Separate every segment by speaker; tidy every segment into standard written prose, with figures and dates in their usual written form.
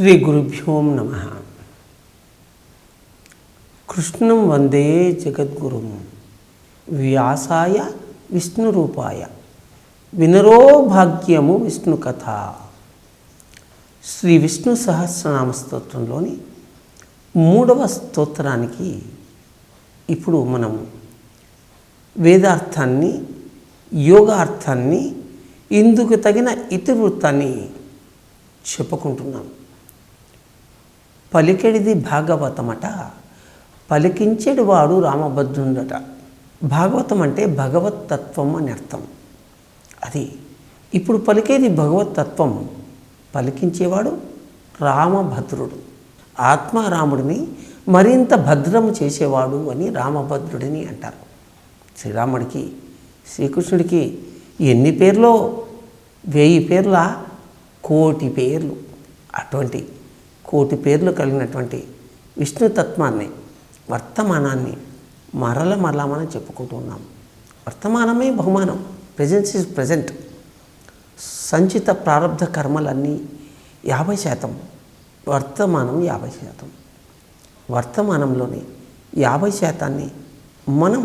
Speaker 1: శ్రీ గురుభ్యో నమః. కృష్ణం వందే జగద్గురుం వ్యాసాయ విష్ణురూపాయ వినరో భాగ్యము విష్ణు కథ. శ్రీ విష్ణు సహస్రనామ స్తోత్రంలోని 3వ స్తోత్రానికి ఇప్పుడు మనం వేదార్థాన్ని, యోగార్థాన్ని, ఇందుకు తగిన ఇతివృత్తాన్ని చెప్పుకుంటున్నాం. పలికెడిది భాగవతమట, పలికించేడు వాడు రామభద్రుడట. భాగవతం అంటే భగవత్ తత్వం అని అర్థం. అది ఇప్పుడు పలికేది భగవత్ తత్వం, పలికించేవాడు రామభద్రుడు. ఆత్మారాముడిని మరింత భద్రము చేసేవాడు అని రామభద్రుడిని అంటారు. శ్రీరాముడికి, శ్రీకృష్ణుడికి ఎన్ని పేర్లో, 1000 పేర్ల, 1,000,000 పేర్లు. అటువంటి 1,000,000 పేర్లు కలిగినటువంటి విష్ణుతత్వాన్ని, వర్తమానాన్ని మరల మనం చెప్పుకుంటూ ఉన్నాం. వర్తమానమే బహుమానం, ప్రజెన్స్ ఈజ్ ప్రజెంట్. సంచిత ప్రారంధ కర్మలన్నీ 50%, వర్తమానం 50%. వర్తమానంలోని 50% మనం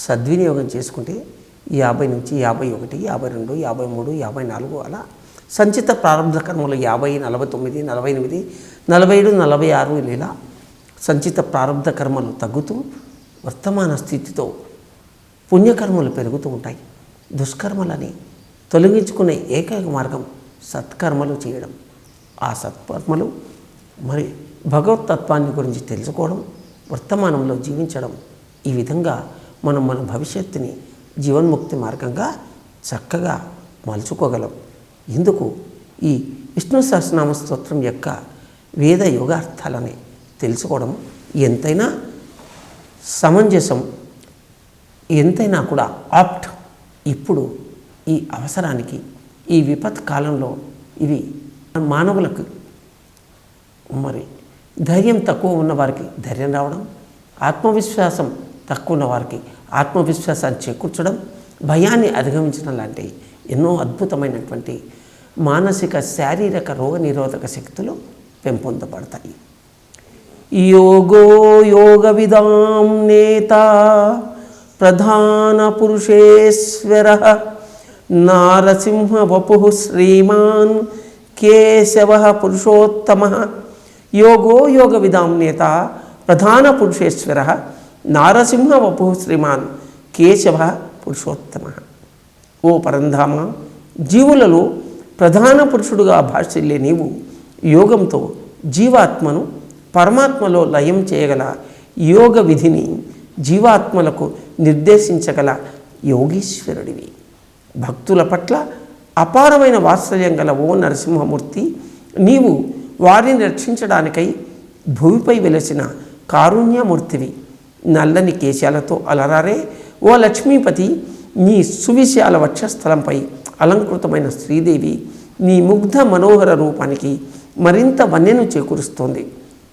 Speaker 1: సద్వినియోగం చేసుకుంటే 50 నుంచి 51, 52, 53, 54 అలా సంచిత ప్రారంభ కర్మలు 50, 49, 48, 47, 46 ఇలా సంచిత ప్రారంభ కర్మలు తగ్గుతూ వర్తమాన స్థితితో పుణ్యకర్మలు పెరుగుతూ ఉంటాయి. దుష్కర్మలని తొలగించుకునే ఏకైక మార్గం సత్కర్మలు చేయడం. ఆ సత్కర్మలు మరి భగవతత్వాన్ని గురించి తెలుసుకోవడం, వర్తమానంలో జీవించడం. ఈ విధంగా మనం మన భవిష్యత్తుని జీవన్ముక్తి మార్గంగా చక్కగా మలుచుకోగలం. ఇందుకు ఈ విష్ణు సహస్రనామ స్తోత్రం యొక్క వేద యోగార్థాలని తెలుసుకోవడం ఎంతైనా సమంజసం, ఎంతైనా కూడా ఆప్ట్. ఇప్పుడు ఈ అవసరానికి, ఈ విపత్ కాలంలో ఇవి మానవులకు మరి ధైర్యం తక్కువ ఉన్నవారికి ధైర్యం రావడం, ఆత్మవిశ్వాసం తక్కువ ఉన్న వారికి ఆత్మవిశ్వాసాన్ని చేకూర్చడం, భయాన్ని అధిగమించడం లాంటి ఎన్నో అద్భుతమైనటువంటి మానసిక, శారీరక రోగ నిరోధక శక్తులు పెంపొందబడతాయి. యోగో యోగ విదాం నేత ప్రధాన పురుషేశ్వర నారసింహ వపు శ్రీమాన్ కేశవ పురుషోత్తమ. యోగో యోగ విదాం నేత ప్రధాన పురుషేశ్వర నారసింహ వపు శ్రీమాన్ కేశవ పురుషోత్తమ. ఓ పరంధామ, జీవులలో ప్రధాన పురుషుడుగా భాషిల్లే నీవు యోగంతో జీవాత్మను పరమాత్మలో లయం చేయగల యోగ విధిని జీవాత్మలకు నిర్దేశించగల యోగీశ్వరుడివి. భక్తుల పట్ల అపారమైన వాత్సల్యం గల ఓ నరసింహమూర్తి, నీవు వారిని రక్షించడానికై భూమిపై వెలసిన కారుణ్యమూర్తివి. నల్లని కేశాలతో అలరారే ఓ లక్ష్మీపతి, నీ సువిశాల వక్షస్థలంపై అలంకృతమైన శ్రీదేవి నీ ముగ్ధ మనోహర రూపానికి మరింత వన్నెను చేకూరుస్తోంది.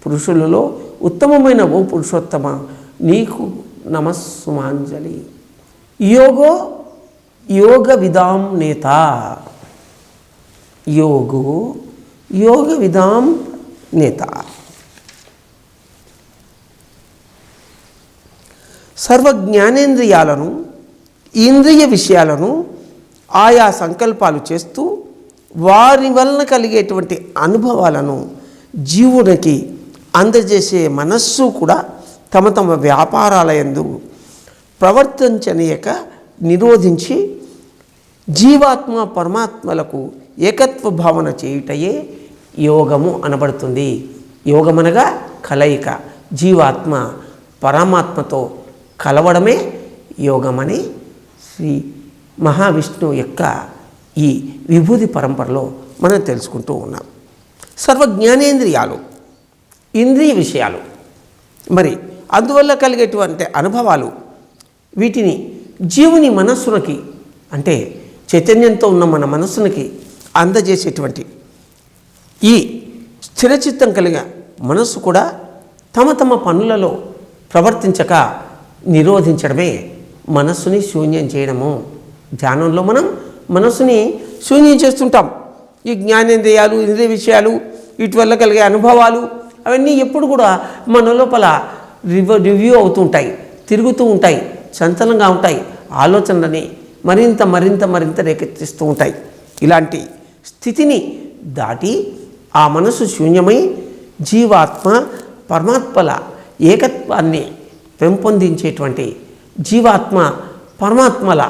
Speaker 1: పురుషులలో ఉత్తమమైన ఓ పురుషోత్తమ, నీకు నమస్సుమాంజలి. యోగో యోగ విదాం నేత. యోగో యోగ విదాం నేత. సర్వజ్ఞానేంద్రియాలను, ఇంద్రియ విషయాలను ఆయా సంకల్పాలు చేస్తూ వారి వలన కలిగేటువంటి అనుభవాలను జీవునికి అందజేసే మనస్సు కూడా తమ తమ వ్యాపారాల యందు ప్రవర్తించనీయక నిరోధించి జీవాత్మ పరమాత్మలకు ఏకత్వ భావన చేయుటయే యోగము అనబడుతుంది. యోగమనగా కలయిక, జీవాత్మ పరమాత్మతో కలవడమే యోగమని శ్రీ మహావిష్ణువు యొక్క ఈ విభూతి పరంపరలో మనం తెలుసుకుంటూ ఉన్నాం. సర్వజ్ఞానేంద్రియాలు, ఇంద్రియ విషయాలు, మరి అందువల్ల కలిగేటువంటి అనుభవాలు, వీటిని జీవుని మనస్సునికి, అంటే చైతన్యంతో ఉన్న మన మనస్సునికి అందజేసేటువంటి ఈ స్థిరచిత్తం కలిగిన మనస్సు కూడా తమ తమ పనులలో ప్రవర్తించక నిరోధించడమే మనస్సుని శూన్యం చేయడము. ధ్యానంలో మనం మనస్సుని శూన్యం చేస్తుంటాం. ఈ జ్ఞానేంద్రియాలు, ఇంద్రియ విషయాలు వీటి వల్ల కలిగే అనుభవాలు అవన్నీ ఎప్పుడు కూడా మన లోపల రివ్యూ అవుతుంటాయి, తిరుగుతూ ఉంటాయి, చంచలంగా ఉంటాయి, ఆలోచనలని మరింత రేకెత్తిస్తూ ఉంటాయి. ఇలాంటి స్థితిని దాటి ఆ మనసు శూన్యమై జీవాత్మ పరమాత్మల ఏకత్వాన్ని పెంపొందించేటువంటి, జీవాత్మ పరమాత్మల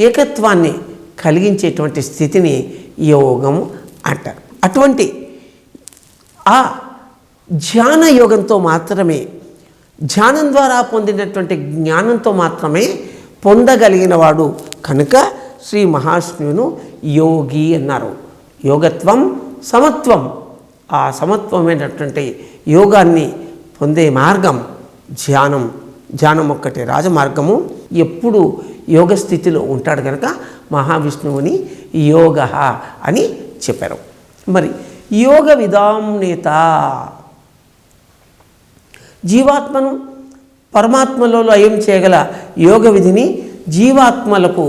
Speaker 1: ఏకత్వాన్ని కలిగించేటువంటి స్థితిని యోగం అంటారు. అటువంటి ఆ ధ్యాన యోగంతో మాత్రమే, ధ్యానం ద్వారా పొందినటువంటి జ్ఞానంతో మాత్రమే పొందగలిగిన వాడు కనుక శ్రీ మహావిష్ణువును యోగి అన్నారు. యోగత్వం సమత్వం, ఆ సమత్వమైనటువంటి యోగాన్ని పొందే మార్గం ధ్యానం. ధ్యానం ఒక్కటే రాజమార్గము. ఎప్పుడు యోగ స్థితిలో ఉంటాడు కనుక మహావిష్ణువుని యోగ అని చెప్పారు. మరి యోగ విధాంనేత, జీవాత్మను పరమాత్మలో లయం చేయగల యోగ విధిని జీవాత్మలకు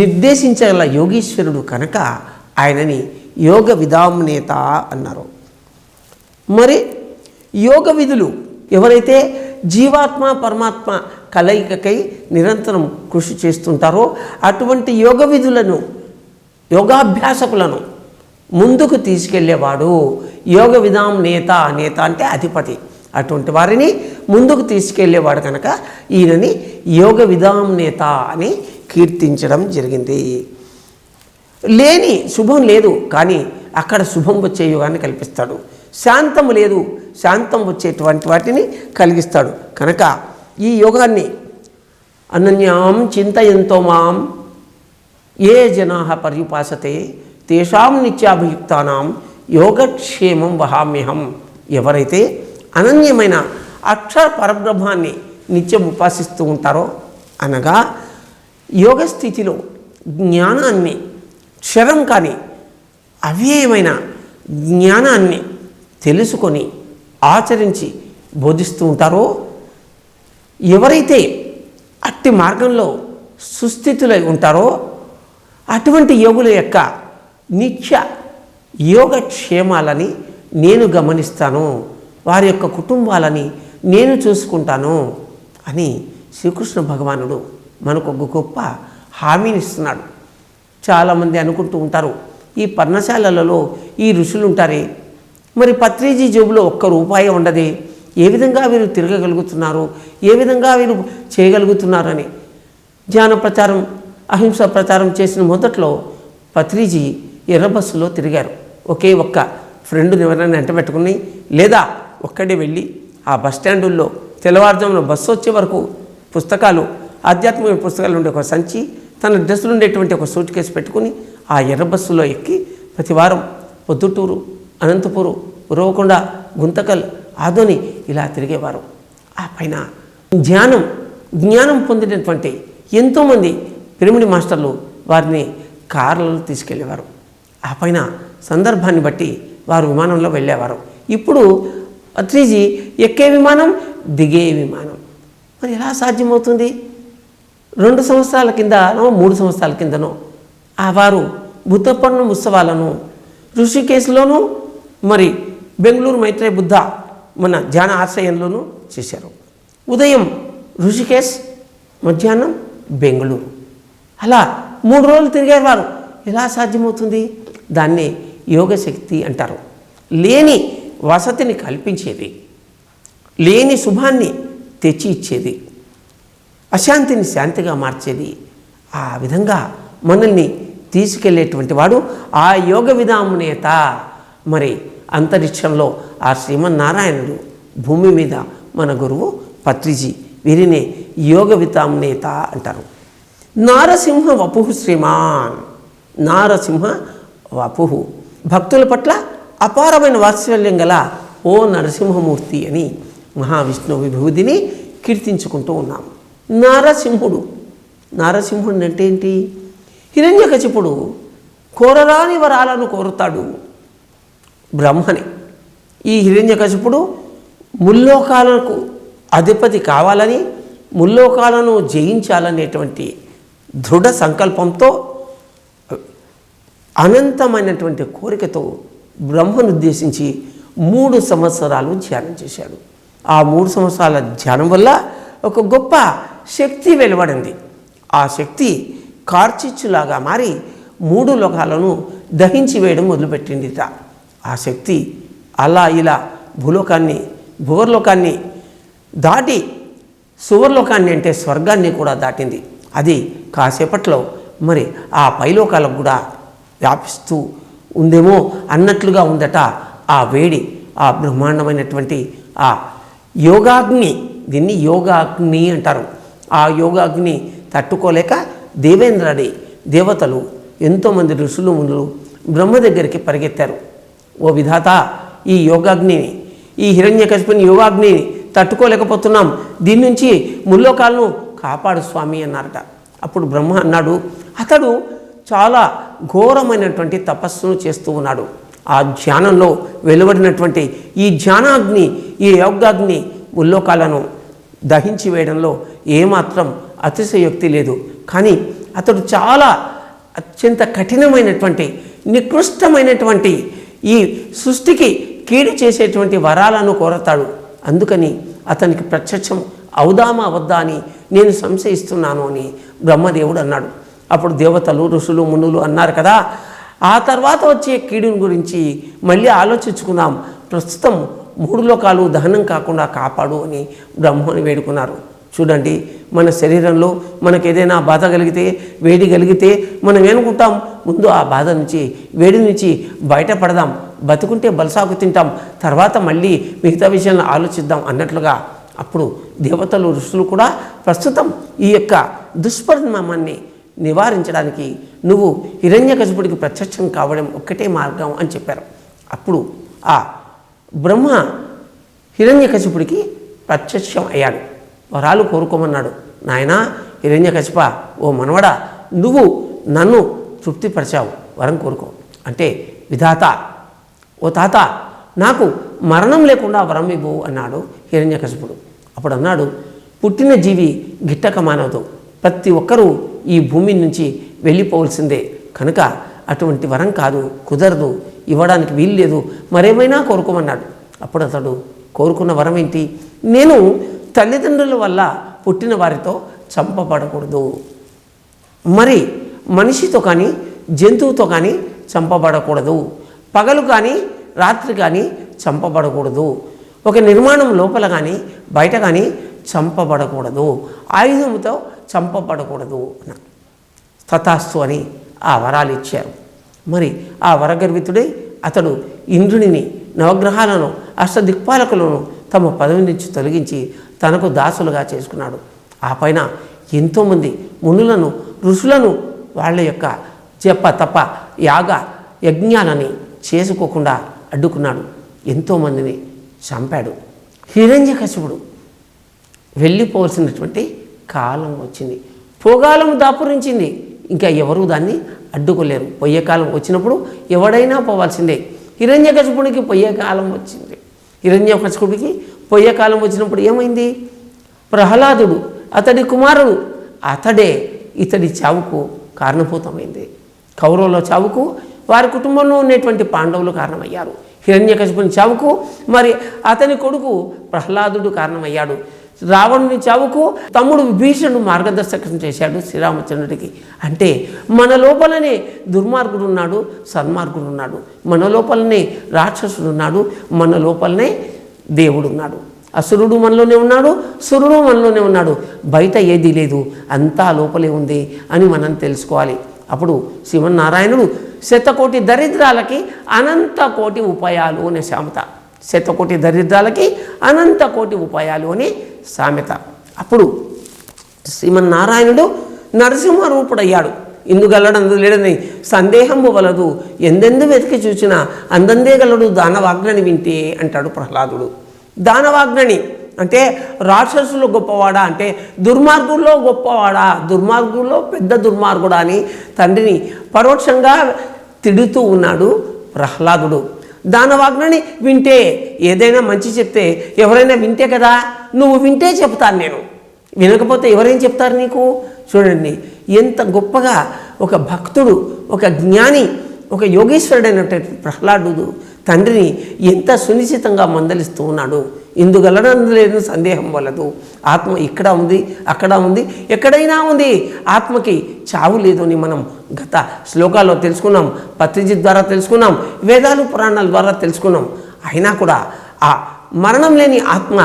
Speaker 1: నిర్దేశించగల యోగీశ్వరుడు కనుక ఆయనని యోగ విధాంనేత అన్నారు. మరి యోగ విధులు ఎవరైతే జీవాత్మ పరమాత్మ కలయికకై నిరంతరం కృషి చేస్తుంటారో అటువంటి యోగ విధులను, యోగాభ్యాసకులను ముందుకు తీసుకెళ్లేవాడు యోగ విధాం నేత. నేత అంటే అధిపతి. అటువంటి వారిని ముందుకు తీసుకెళ్లేవాడు కనుక ఈయనని యోగ విధాం నేత అని కీర్తించడం జరిగింది. లేని శుభం లేదు, కానీ అక్కడ శుభం వచ్చే యోగాన్ని కల్పిస్తాడు. శాంతము లేదు, శాంతం వచ్చేటువంటి వాటిని కలిగిస్తాడు కనుక ఈ యోగాన్ని అనన్యాం చింతయంతో మాం ఏ జనాః పర్యుపాసతే తేషాం నిత్యాభియుక్తానాం యోగక్షేమం వహామ్యహం. ఎవరైతే అనన్యమైన అక్షర పరబ్రహ్మాన్ని నిత్యం ఉపాసిస్తూ ఉంటారో, అనగా యోగ స్థితిలో జ్ఞానాన్ని, క్షరం కాని అవ్యయమైన జ్ఞానాన్ని తెలుసుకొని ఆచరించి బోధిస్తూ ఉంటారో, ఎవరైతే అట్టి మార్గంలో సుస్థితులై ఉంటారో అటువంటి యోగుల యొక్క నిత్య యోగక్షేమాలని నేను గమనిస్తాను, వారి యొక్క కుటుంబాలని నేను చూసుకుంటాను అని శ్రీకృష్ణ భగవానుడు మనకు ఒక గొప్ప హామీనిస్తున్నాడు. చాలామంది అనుకుంటూ ఉంటారు, ఈ పర్ణశాలలలో ఈ ఋషులు ఉంటారే, మరి పత్రిజీ జేబులో ఒక్క రూపాయి ఉండదే, ఏ విధంగా వీరు తిరగగలుగుతున్నారు, ఏ విధంగా వీరు చేయగలుగుతున్నారని. జ్ఞాన ప్రచారం, అహింస ప్రచారం చేసిన మొదట్లో పత్రిజీ ఎర్ర బస్సులో తిరిగారు. ఒకే ఒక్క ఫ్రెండ్ని ఎవరైనా వెంట పెట్టుకుని, లేదా ఒక్కడే వెళ్ళి ఆ బస్టాండుల్లో తెల్లవారుజామున బస్సు వచ్చే వరకు పుస్తకాలు, ఆధ్యాత్మిక పుస్తకాలు ఉండే ఒక సంచి, తన డ్రెస్సులు ఉండేటువంటి ఒక సూట్ కేసు పెట్టుకుని ఆ ఎర్ర బస్సులో ఎక్కి ప్రతి వారం పొద్దుటూరు, అనంతపురం, ఉరవకొండ, గుంతకల్, ఆదోని ఇలా తిరిగేవారు. ఆ పైన జ్ఞానం పొందినటువంటి ఎంతోమంది పిరమిడ్ మాస్టర్లు వారిని కార్లలో తీసుకెళ్ళేవారు. ఆ పైన సందర్భాన్ని బట్టి వారు విమానంలో వెళ్ళేవారు. ఇప్పుడు పత్రిజీ ఎక్కే విమానం, దిగే విమానం. మరి ఎలా సాధ్యమవుతుంది? 2 సంవత్సరాల కిందనో 3 సంవత్సరాల కిందనో ఆ వారు బుద్ధ పౌర్ణమి ఉత్సవాలను ఋషికేశ్లోనూ, మరి బెంగళూరు మైత్రేయ బుద్ధ మన ధ్యాన ఆశ్రయంలోనూ చేశారు. ఉదయం ఋషికేశ్, మధ్యాహ్నం బెంగళూరు, అలా 3 రోజులు తిరిగారు వారు. ఎలా సాధ్యమవుతుంది? దాన్ని యోగశక్తి అంటారు. లేని వసతిని కల్పించేది, లేని శుభాన్ని తెచ్చి ఇచ్చేది, అశాంతిని శాంతిగా మార్చేది. ఆ విధంగా మనల్ని తీసుకెళ్లేటువంటి వాడు ఆ యోగ విధామునేత. మరి అంతరిక్షంలో ఆ శ్రీమన్నారాయణుడు, భూమి మీద మన గురువు పత్రిజీ. వీరినే యోగ విధామునేత అంటారు. నారసింహ వపుః శ్రీమాన్. నారసింహ వపుః, భక్తుల పట్ల అపారమైన వాత్సల్యం గల ఓ నరసింహమూర్తి అని మహావిష్ణు విభూతిని కీర్తించుకుంటూ ఉన్నాం. నారసింహుడు అంటే ఏంటి? హిరణ్యకశిపుడు కోరరాని వరాలను కోరుతాడు బ్రహ్మని. ఈ హిరణ్యకశిపుడు ముల్లోకాలకు అధిపతి కావాలని, ముల్లోకాలను జయించాలనేటువంటి దృఢ సంకల్పంతో, అనంతమైనటువంటి కోరికతో బ్రహ్మను ఉద్దేశించి 3 సంవత్సరాలు ధ్యానం చేశాడు. ఆ 3 సంవత్సరాల ధ్యానం వల్ల ఒక గొప్ప శక్తి వెలువడింది. ఆ శక్తి కార్చిచ్చులాగా మారి 3 లోకాలను దహించి వేయడం మొదలుపెట్టిందిట. ఆ శక్తి అలా ఇలా భువర్లోకాన్ని దాటి సువర్లోకాన్ని అంటే స్వర్గాన్ని కూడా దాటింది. అది కాసేపట్లో మరి ఆ పైలోకాలకు కూడా వ్యాపిస్తూ ఉందేమో అన్నట్లుగా ఉందట ఆ వేడి. ఆ బ్రహ్మాండమైనటువంటి ఆ యోగాగ్ని, దీన్ని యోగాగ్ని అంటారు. ఆ యోగాగ్ని తట్టుకోలేక దేవేంద్రుడి దేవతలు ఎంతోమంది ఋషులు మునులు బ్రహ్మ దగ్గరికి పరిగెత్తారు. ఓ విధాత, ఈ యోగాగ్నిని, ఈ హిరణ్యకశిపుని యోగాగ్నిని తట్టుకోలేకపోతున్నాం, దీని నుంచి ముల్లోకాలను కాపాడు స్వామి అన్నారట. అప్పుడు బ్రహ్మ అన్నాడు, అతడు చాలా ఘోరమైనటువంటి తపస్సును చేస్తూ ఉన్నాడు. ఆ ధ్యానంలో వెలువడినటువంటి ఈ ధ్యానాగ్ని, ఈ యోగాగ్ని ముల్లోకాలను దహించి వేయడంలో ఏమాత్రం అతిశయోక్తి లేదు. కానీ అతడు చాలా అత్యంత కఠినమైనటువంటి నికృష్టమైనటువంటి ఈ సృష్టికి కీడు చేసేటువంటి వరాలను కోరతాడు. అందుకని అతనికి ప్రత్యక్షం అవుదామా అవద్దా అని నేను సంశయిస్తున్నాను అని బ్రహ్మదేవుడు అన్నాడు. అప్పుడు దేవతలు ఋషులు మునులు అన్నారు కదా, ఆ తర్వాత వచ్చే కీడుని గురించి మళ్ళీ ఆలోచించుకుందాం, ప్రస్తుతం 3 లోకాలు దహనం కాకుండా కాపాడు అని బ్రహ్మని వేడుకున్నారు. చూడండి, మన శరీరంలో మనకు ఏదైనా బాధ కలిగితే, వేడి కలిగితే మనం ఏమనుకుంటాం, ముందు ఆ బాధ నుంచి, వేడి నుంచి బయటపడదాం, బతుకుంటే బలసాకు తింటాం, తర్వాత మళ్ళీ మిగతా విషయాలను ఆలోచిద్దాం అన్నట్లుగా. అప్పుడు దేవతలు ఋషులు కూడా ప్రస్తుతం ఈ యొక్క దుష్పరిణామాన్ని నివారించడానికి నువ్వు హిరణ్యకశిపుడికి ప్రత్యక్షం కావడం ఒక్కటే మార్గం అని చెప్పారు. అప్పుడు ఆ బ్రహ్మ హిరణ్యకశిపుడికి ప్రత్యక్షం అయ్యాడు. వరాలు కోరుకోమన్నాడు. నాయనా హిరణ్యకశిప, ఓ మనవడా, నువ్వు నన్ను తృప్తిపరిచావు, వరం కోరుకో అంటే, విధాత, ఓ తాత, నాకు మరణం లేకుండా వరం ఇవ్వు అన్నాడు హిరణ్యకశిపుడు. అప్పుడు అన్నాడు, పుట్టిన జీవి గిట్టక మానవదు, ప్రతి ఒక్కరూ ఈ భూమి నుంచి వెళ్ళిపోవలసిందే, కనుక అటువంటి వరం కాదు, కుదరదు, ఇవ్వడానికి వీలు లేదు, మరేమైనా కోరుకోమన్నాడు. అప్పుడు అతడు కోరుకున్న వరం ఏంటి, నేను తల్లిదండ్రుల వల్ల పుట్టిన వారితో చంపబడకూడదు, మరి మనిషితో కానీ జంతువుతో కానీ చంపబడకూడదు, పగలు కానీ రాత్రి కానీ చంపబడకూడదు, ఒక నిర్మాణం లోపల కానీ బయట కానీ చంపబడకూడదు, ఆయుధంతో చంపబడకూడదు. తథాస్తు అని ఆ వరాలు ఇచ్చారు. మరి ఆ వరగర్వితుడే అతడు ఇంద్రుడిని, నవగ్రహాలను, అష్టదిక్పాలకులను తమ పదవి నుంచి తొలగించి తనకు దాసులుగా చేసుకున్నాడు. ఆ పైన ఎంతోమంది మునులను, ఋషులను వాళ్ళ యొక్క జప తప యాగ యజ్ఞాలని చేసుకోకుండా అడ్డుకున్నాడు. ఎంతోమందిని చంపాడు. హిరణ్యకశిపుడు వెళ్ళిపోవలసినటువంటి కాలం వచ్చింది, పోగాలం దాపురించింది, ఇంకా ఎవరు దాన్ని అడ్డుకోలేరు. పోయే కాలం వచ్చినప్పుడు ఎవడైనా పోవాల్సిందే. హిరణ్యకశిపుడికి పోయే కాలం వచ్చింది. హిరణ్యకశిపుడికి పోయే కాలం వచ్చినప్పుడు ఏమైంది, ప్రహ్లాదుడు అతడి కుమారుడు, అతడే ఇతడి చావుకు కారణభూతమైంది. కౌరవుల చావుకు వారి కుటుంబంలో ఉన్నటువంటి పాండవులు కారణమయ్యారు. హిరణ్యకశిపుని చావుకు మరి అతని కొడుకు ప్రహ్లాదుడు కారణమయ్యాడు. రావణుని చావుకు తమ్ముడు విభీషణుడు మార్గదర్శకం చేశాడు శ్రీరామచంద్రుడికి. అంటే మన లోపలనే దుర్మార్గుడు ఉన్నాడు, సన్మార్గుడు ఉన్నాడు, మన లోపలనే రాక్షసుడు ఉన్నాడు, మన లోపలనే దేవుడు ఉన్నాడు. అసురుడు మనలోనే ఉన్నాడు, సురుడు మనలోనే ఉన్నాడు, బయట ఏదీ లేదు, అంతా లోపలే ఉంది అని మనం తెలుసుకోవాలి. అప్పుడు శ్రీమన్నారాయణుడు శతకోటి దరిద్రాలకి అనంత కోటి ఉపాయాలు అనే సామెత, శతకోటి దరిద్రాలకి అనంత కోటి ఉపాయాలు అని సామెత. అప్పుడు శ్రీమన్నారాయణుడు నరసింహ రూపుడయ్యాడు. ఇందుగలడు అందు లేడని సందేహము వలదు, ఎందెందు వెతికి చూచినా అందందే గలడు దానవాగ్ని వింటే అంటాడు ప్రహ్లాదుడు. దానవాగ్ని అంటే రాక్షసులు గొప్పవాడా అంటే దుర్మార్గుల్లో గొప్పవాడా, దుర్మార్గుల్లో పెద్ద దుర్మార్గుడా అని తండ్రిని పరోక్షంగా తిడుతూ ఉన్నాడు ప్రహ్లాదుడు. దానవాగ్ని వింటే, ఏదైనా మంచి చెప్తే ఎవరైనా వింటే కదా, నువ్వు వింటే చెప్తాను నేను, వినకపోతే ఎవరేం చెప్తారు నీకు. చూడండి ఎంత గొప్పగా ఒక భక్తుడు, ఒక జ్ఞాని, ఒక యోగేశ్వరుడైనటువంటి ప్రహ్లాదుడు తండ్రిని ఎంత సునిశ్చితంగా మందలిస్తూ ఉన్నాడు. ఇందుగలడలేని సందేహం వలదు. ఆత్మ ఇక్కడ ఉంది, అక్కడ ఉంది, ఎక్కడైనా ఉంది. ఆత్మకి చావు లేదు అని మనం గత శ్లోకాల్లో తెలుసుకున్నాం, పత్రిజిత్ ద్వారా తెలుసుకున్నాం, వేదాలు పురాణాల ద్వారా తెలుసుకున్నాం. అయినా కూడా ఆ మరణం లేని ఆత్మ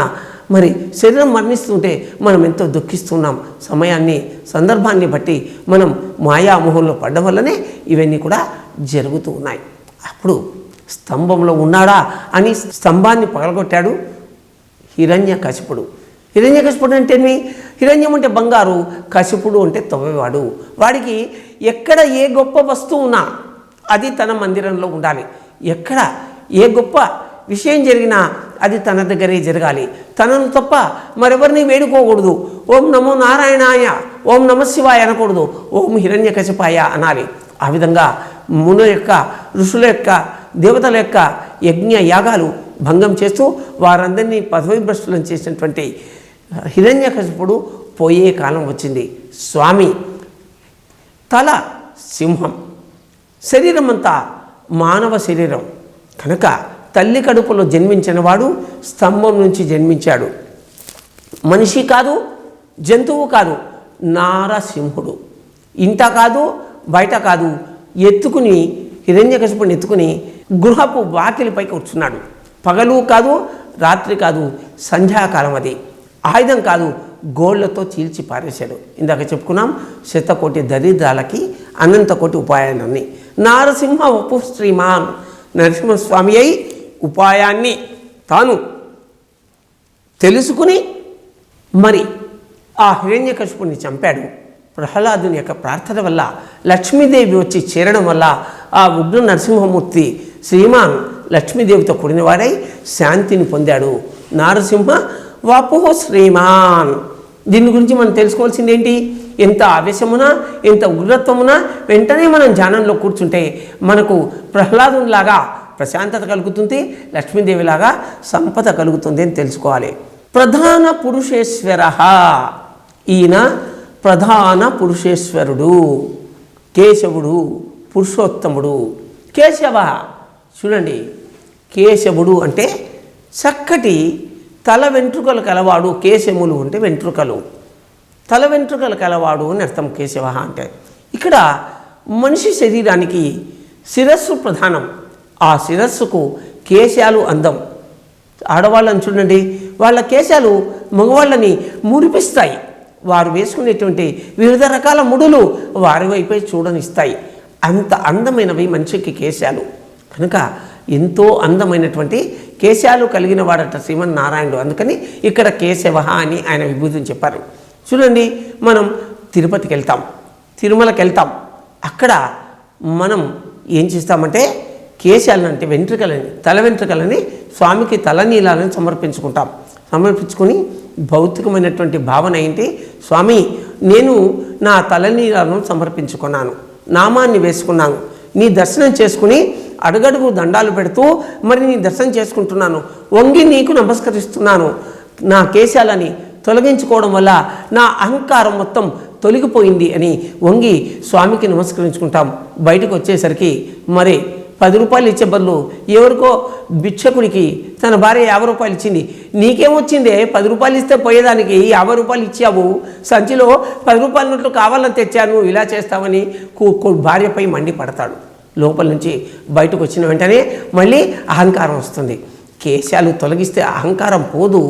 Speaker 1: మరి శరీరం మరణిస్తుంటే మనం ఎంతో దుఃఖిస్తున్నాం. సమయాన్ని, సందర్భాన్ని బట్టి మనం మాయామోహంలో పడ్డం వల్లనే ఇవన్నీ కూడా జరుగుతూ ఉన్నాయి. అప్పుడు స్తంభంలో ఉన్నాడా అని స్తంభాన్ని పగలగొట్టాడు హిరణ్యకశిపుడు. హిరణ్యకశిపుడు అంటే హిరణ్యం అంటే బంగారు, కశిపుడు అంటే తవ్వేవాడు. వాడికి ఎక్కడ ఏ గొప్ప వస్తువు ఉన్నా అది తన మందిరంలో ఉండాలి. ఎక్కడ ఏ గొప్ప విషయం జరిగినా అది తన దగ్గరే జరగాలి. తనను తప్ప మరెవరిని వేడుకోకూడదు. ఓం నమో నారాయణాయ, ఓం నమ శివాయ అనకూడదు, ఓం హిరణ్యకశిపాయ అనాలి. ఆ విధంగా మునుల యొక్క, ఋషుల యొక్క, దేవతల యొక్క యజ్ఞ యాగాలు భంగం చేస్తూ వారందరినీ పదవిభ్రష్టులను చేసినటువంటి హిరణ్యకశిపుడు పోయే కాలం వచ్చింది. స్వామి తల సింహం, శరీరం అంతా మానవ శరీరం కనుక తల్లి కడుపులో జన్మించిన వాడు స్తంభం నుంచి జన్మించాడు. మనిషి కాదు, జంతువు కాదు, నారసింహుడు. ఇంట కాదు, బయట కాదు, ఎత్తుకుని హిరణ్యకశిపుడిని ఎత్తుకుని గృహపు వాకిలిపై కూర్చున్నాడు. పగలు కాదు, రాత్రి కాదు, సంధ్యాకాలం. అది ఆయుధం కాదు, గోళ్లతో చీల్చి పారేశాడు. ఇందాక చెప్పుకున్నాం, శతకోటి దరిద్రాలకి అనంతకోటి ఉపాయాలన్నీ. నారసింహ వపు శ్రీమాన్, నరసింహస్వామి అయి ఉపాయాన్ని తాను తెలుసుకుని మరి ఆ హిరణ్యకశిపుని చంపాడు. ప్రహ్లాదుని యొక్క ప్రార్థన వల్ల, లక్ష్మీదేవి వచ్చి చేరడం వల్ల ఆ ఉగ్ర నరసింహమూర్తి శ్రీమాన్ లక్ష్మీదేవితో కూడినవాడై శాంతిని పొందాడు. నారసింహ వపు శ్రీమాన్. దీని గురించి మనం తెలుసుకోవాల్సింది ఏంటి? ఎంత ఆవేశమునా, ఎంత ఉగ్రత్వమునా వెంటనే మనం ధ్యానంలో కూర్చుంటే మనకు ప్రహ్లాదునిలాగా ప్రశాంతత కలుగుతుంది, లక్ష్మీదేవిలాగా సంపద కలుగుతుంది అని తెలుసుకోవాలి. ప్రధాన పురుషేశ్వర, ఈయన ప్రధాన పురుషేశ్వరుడు, కేశవుడు, పురుషోత్తముడు. కేశవ చూడండి, కేశవుడు అంటే చక్కటి తల వెంట్రుకలు కలవాడు. కేశములు అంటే వెంట్రుకలు, తల వెంట్రుకలు కలవాడు అని అర్థం కేశవ అంటే. ఇక్కడ మనిషి శరీరానికి శిరస్సు ప్రధానం. ఆ శిరస్సుకు కేశాలు అందం. ఆడవాళ్ళని చూడండి, వాళ్ళ కేశాలు మగవాళ్ళని మురిపిస్తాయి. వారు వేసుకునేటువంటి వివిధ రకాల ముడులు వారి వైపే చూడనిస్తాయి. అంత అందమైనవి మనిషికి కేశాలు. కనుక ఎంతో అందమైనటువంటి కేశాలు కలిగిన వాడట శ్రీమన్నారాయణుడు. అందుకని ఇక్కడ కేశవ అని ఆయన విభూతిని చెప్పారు. చూడండి, మనం తిరుపతికి వెళ్తాం, తిరుమలకి వెళ్తాం. అక్కడ మనం ఏం చేస్తామంటే కేశాలను అంటే వెంట్రుకలని, తల వెంట్రుకలని స్వామికి తలనీలాలని సమర్పించుకుంటాం. సమర్పించుకొని భౌతికమైనటువంటి భావన ఏంటి? స్వామి, నేను నా తలనీలాలను సమర్పించుకున్నాను, నామాన్ని వేసుకున్నాను, నీ దర్శనం చేసుకుని అడుగడుగు దండాలు పెడుతూ మరి నీ దర్శనం చేసుకుంటున్నాను, వంగి నీకు నమస్కరిస్తున్నాను. నా కేశాలని తొలగించుకోవడం వల్ల నా అహంకారం మొత్తం తొలగిపోయింది అని వంగి స్వామికి నమస్కరించుకుంటాం. బయటకు వచ్చేసరికి మరి 10 రూపాయలు ఇచ్చే బదులు ఎవరికో భిక్షకుడికి తన భార్య 50 రూపాయలు ఇచ్చింది. నీకేమొచ్చిందే, 10 రూపాయలు ఇస్తే పోయేదానికి 50 రూపాయలు ఇచ్చావు, సంచిలో 10 రూపాయల నోట్లు కావాలని తెచ్చాను, ఇలా చేస్తామని భార్యపై మండి పడతాడు. లోపల నుంచి బయటకు వచ్చిన వెంటనే మళ్ళీ అహంకారం వస్తుంది. కేశాలు తొలగిస్తే అహంకారం పోదు,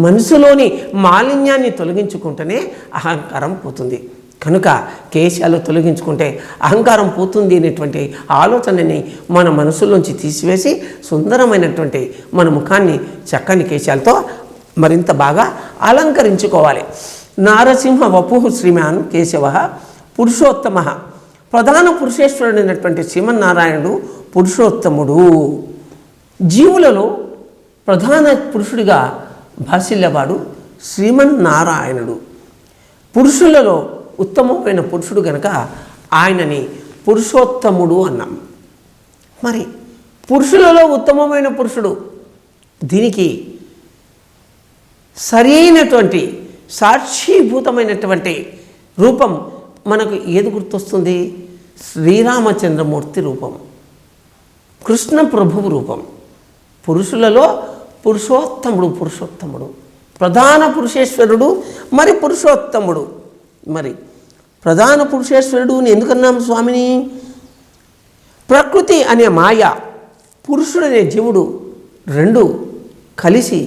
Speaker 1: మనసులోని మాలిన్యాన్ని తొలగించుకుంటేనే అహంకారం పోతుంది. కనుక కేశాలు తొలగించుకుంటే అహంకారం పోతుంది అనేటువంటి ఆలోచనని మన మనసులోంచి తీసివేసి సుందరమైనటువంటి మన ముఖాన్ని చక్కని కేశాలతో మరింత బాగా అలంకరించుకోవాలి. నారసింహ వపుః శ్రీమాన్ కేశవ పురుషోత్తమ. ప్రధాన పురుషేశ్వరుడైనటువంటి శ్రీమన్నారాయణుడు పురుషోత్తముడు. జీవులలో ప్రధాన పురుషుడిగా భాసిల్లేవాడు శ్రీమన్నారాయణుడు. పురుషులలో ఉత్తమమైన పురుషుడు గనక ఆయనని పురుషోత్తముడు అన్నాం. మరి పురుషులలో ఉత్తమమైన పురుషుడు, దీనికి సరైనటువంటి సాక్షీభూతమైనటువంటి రూపం మనకు ఏది గుర్తొస్తుంది? శ్రీరామచంద్రమూర్తి రూపం. కృష్ణ ప్రభువు రూపం. పురుషులలో పురుషోత్తముడు ప్రధాన పురుషేశ్వరుడు, మరి పురుషోత్తముడు. మరి ప్రధాన పురుషేశ్వరుడు అని ఎందుకన్నాం స్వామిని? ప్రకృతి అనే మాయ, పురుషుడనే జీవుడు రెండు కలిసి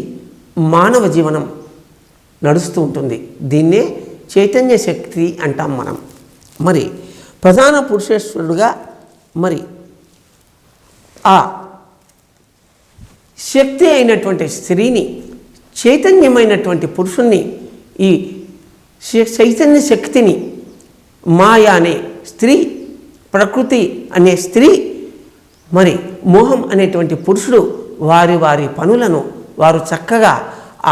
Speaker 1: మానవ జీవనం నడుస్తూ ఉంటుంది. దీన్నే చైతన్య శక్తి అంటాం మనం. మరి ప్రధాన పురుషేశ్వరుడుగా మరి ఆ శక్తి అయినటువంటి స్త్రీని, చైతన్యమైనటువంటి పురుషుణ్ణి, ఈ చైతన్య శక్తిని మాయ అనే స్త్రీ, ప్రకృతి అనే స్త్రీ, మరి మోహం అనేటువంటి పురుషుడు వారి వారి పనులను వారు చక్కగా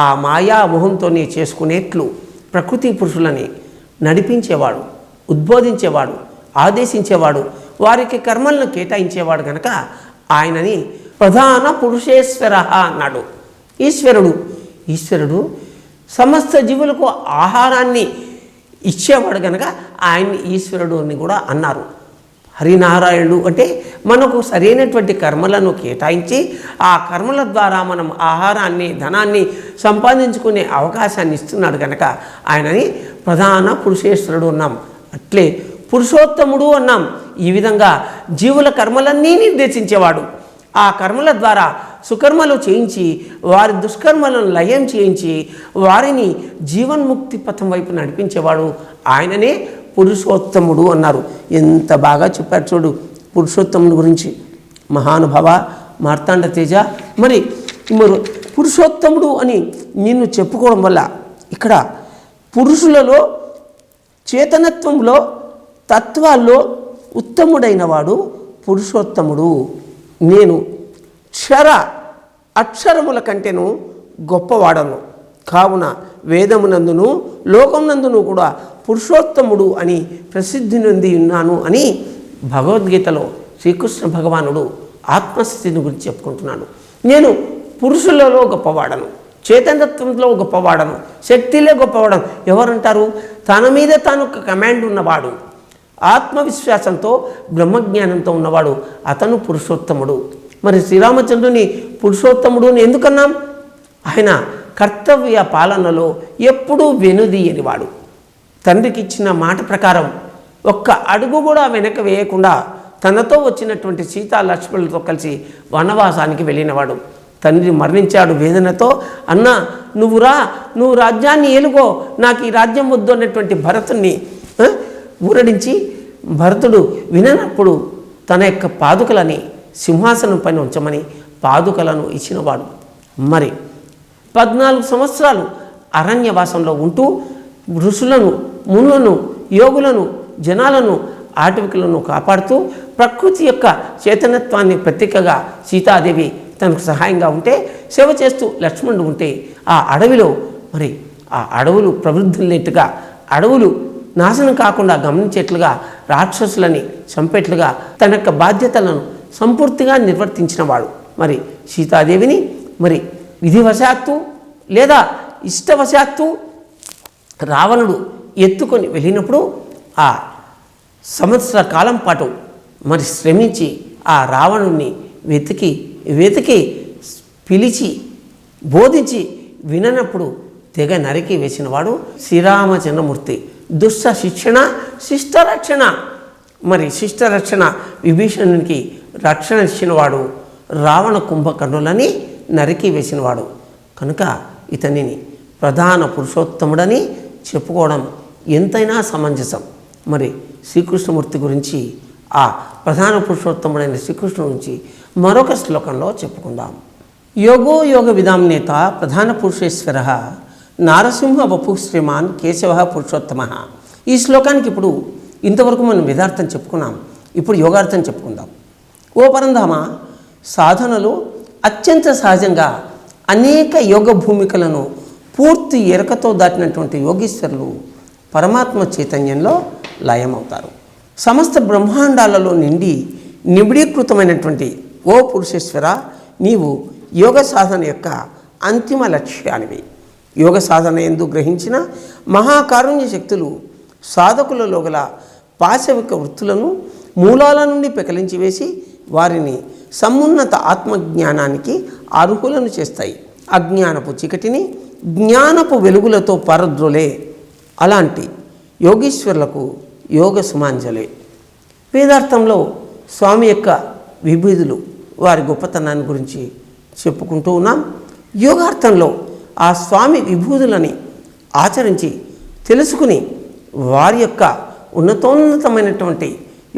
Speaker 1: ఆ మాయా మోహంతోనే చేసుకునేట్లు ప్రకృతి పురుషులని నడిపించేవాడు, ఉద్బోధించేవాడు, ఆదేశించేవాడు, వారికి కర్మలను కేటాయించేవాడు కనుక ఆయనని ప్రధాన పురుషేశ్వర అన్నాడు. ఈశ్వరుడు సమస్త జీవులకు ఆహారాన్ని ఇచ్చేవాడు కనుక ఆయన్ని ఈశ్వరుడు అని కూడా అన్నారు. హరినారాయణుడు అంటే మనకు సరైనటువంటి కర్మలను కేటాయించి ఆ కర్మల ద్వారా మనం ఆహారాన్ని, ధనాన్ని సంపాదించుకునే అవకాశాన్ని ఇస్తున్నాడు కనుక ఆయనని ప్రధాన పురుషేశ్వరుడు అన్నాం. అట్లే పురుషోత్తముడు అన్నాం. ఈ విధంగా జీవుల కర్మలన్నీ నిర్దేశించేవాడు. ఆ కర్మల ద్వారా సుకర్మలు చేయించి వారి దుష్కర్మలను లయం చేయించి వారిని జీవన్ముక్తి పథం వైపు నడిపించేవాడు. ఆయననే పురుషోత్తముడు అన్నారు. ఎంత బాగా చెప్పారు చూడు పురుషోత్తముడు గురించి. మహానుభావ మార్తాండ తేజ. మరి పురుషోత్తముడు అని నిన్ను చెప్పుకోవడం వల్ల ఇక్కడ పురుషులలో చేతనత్వంలో తత్వాల్లో ఉత్తముడైన వాడు పురుషోత్తముడు. నేను అక్షరముల కంటేను గొప్పవాడను కావున వేదమునందును లోకమునందును కూడా పురుషోత్తముడు అని ప్రసిద్ధి నొంది ఉన్నాను అని భగవద్గీతలో శ్రీకృష్ణ భగవానుడు ఆత్మస్థితిని గురించి చెప్పుకుంటున్నాడు. నేను పురుషులలో గొప్పవాడను, చేతనత్వంలో గొప్పవాడను, శక్తిలో గొప్పవాడను. ఎవరంటారు? తన మీద తాను కమాండ్ ఉన్నవాడు, ఆత్మవిశ్వాసంతో బ్రహ్మజ్ఞానంతో ఉన్నవాడు, అతను పురుషోత్తముడు. మరి శ్రీరామచంద్రుని పురుషోత్తముడు అని ఎందుకన్నాం? ఆయన కర్తవ్య పాలనలో ఎప్పుడూ వెనుదీయనివాడు. తండ్రికి ఇచ్చిన మాట ప్రకారం ఒక్క అడుగు కూడా వెనక వేయకుండా తనతో వచ్చినటువంటి సీతా లక్ష్మణులతో కలిసి వనవాసానికి వెళ్ళినవాడు. తండ్రి మరణించాడు వేదనతో. అన్న నువ్వు రాజ్యాన్ని ఏలుకో, నాకు ఈ రాజ్యం వద్దు అన్నటువంటి భరతుణ్ణి ఊరడించి భరతుడు విననప్పుడు తన యొక్క పాదుకలని సింహాసనం పైన ఉంచమని పాదుకలను ఇచ్చినవాడు. మరి 14 సంవత్సరాలు అరణ్యవాసంలో ఉంటూ ఋషులను, మునులను, యోగులను, జనాలను, ఆటవికులను కాపాడుతూ ప్రకృతి యొక్క చేతనత్వాన్ని ప్రతీకగా సీతాదేవి తనకు సహాయంగా ఉంటే, సేవ చేస్తూ లక్ష్మణుడు ఉంటే ఆ అడవిలో మరి ఆ అడవులు ప్రవృద్ధులనేట్టుగా, అడవులు నాశనం కాకుండా గమనించేట్లుగా, రాక్షసులని చంపేట్లుగా తన యొక్క బాధ్యతలను సంపూర్తిగా నిర్వర్తించినవాడు. మరి సీతాదేవిని మరి విధివశాత్తు లేదా ఇష్టవశాత్తు రావణుడు ఎత్తుకొని వెళ్ళినప్పుడు ఆ సంవత్సర కాలం పాటు మరి శ్రమించి ఆ రావణుణ్ణి వెతికి పిలిచి బోధించి విననప్పుడు తెగ నరికి వేసినవాడు శ్రీరామచంద్రమూర్తి. దుష్ట శిక్షణ శిష్టరక్షణ. మరి శిష్టరక్షణ విభీషణునికి రక్షణ ఇచ్చినవాడు, రావణ కుంభకర్ణులని నరికి వేసినవాడు. కనుక ఇతనిని ప్రధాన పురుషోత్తముడని చెప్పుకోవడం ఎంతైనా సమంజసం. మరి శ్రీకృష్ణమూర్తి గురించి, ఆ ప్రధాన పురుషోత్తముడైన శ్రీకృష్ణుడి గురించి మరొక శ్లోకంలో చెప్పుకుందాం. యోగో యోగ విదాం నేత ప్రధాన పురుషేశ్వర నారసింహ వపు శ్రీమాన్ కేశవ పురుషోత్తమ. ఈ శ్లోకానికి ఇప్పుడు ఇంతవరకు మనం వేదార్థం చెప్పుకున్నాం. ఇప్పుడు యోగార్థం చెప్పుకుందాం. ఓ పరంధామ, సాధనలు అత్యంత సహజంగా అనేక యోగ భూమికలను పూర్తి ఎరకతో దాటినటువంటి యోగీశ్వరులు పరమాత్మ చైతన్యంలో లయమవుతారు. సమస్త బ్రహ్మాండాలలో నిండి నిబిడీకృతమైనటువంటి ఓ పురుషేశ్వర, నీవు యోగ సాధన యొక్క అంతిమ లక్ష్యానివి. యోగ సాధన ఎందు గ్రహించిన మహాకారుణ్య శక్తులు సాధకులలో గల పాశవిక వృత్తులను మూలాల నుండి పెకలించి వేసి వారిని సమున్నత ఆత్మజ్ఞానానికి అర్హులను చేస్తాయి. అజ్ఞానపు చీకటిని జ్ఞానపు వెలుగులతో పారద్రోలే అలాంటి యోగీశ్వరులకు యోగ సుమాంజలే. వేదార్థంలో స్వామి యొక్క విభూతులు, వారి గొప్పతనాన్ని గురించి చెప్పుకుంటూ ఉన్నాం. యోగార్థంలో ఆ స్వామి విభూతులని ఆచరించి తెలుసుకుని వారి యొక్క ఉన్నతోన్నతమైనటువంటి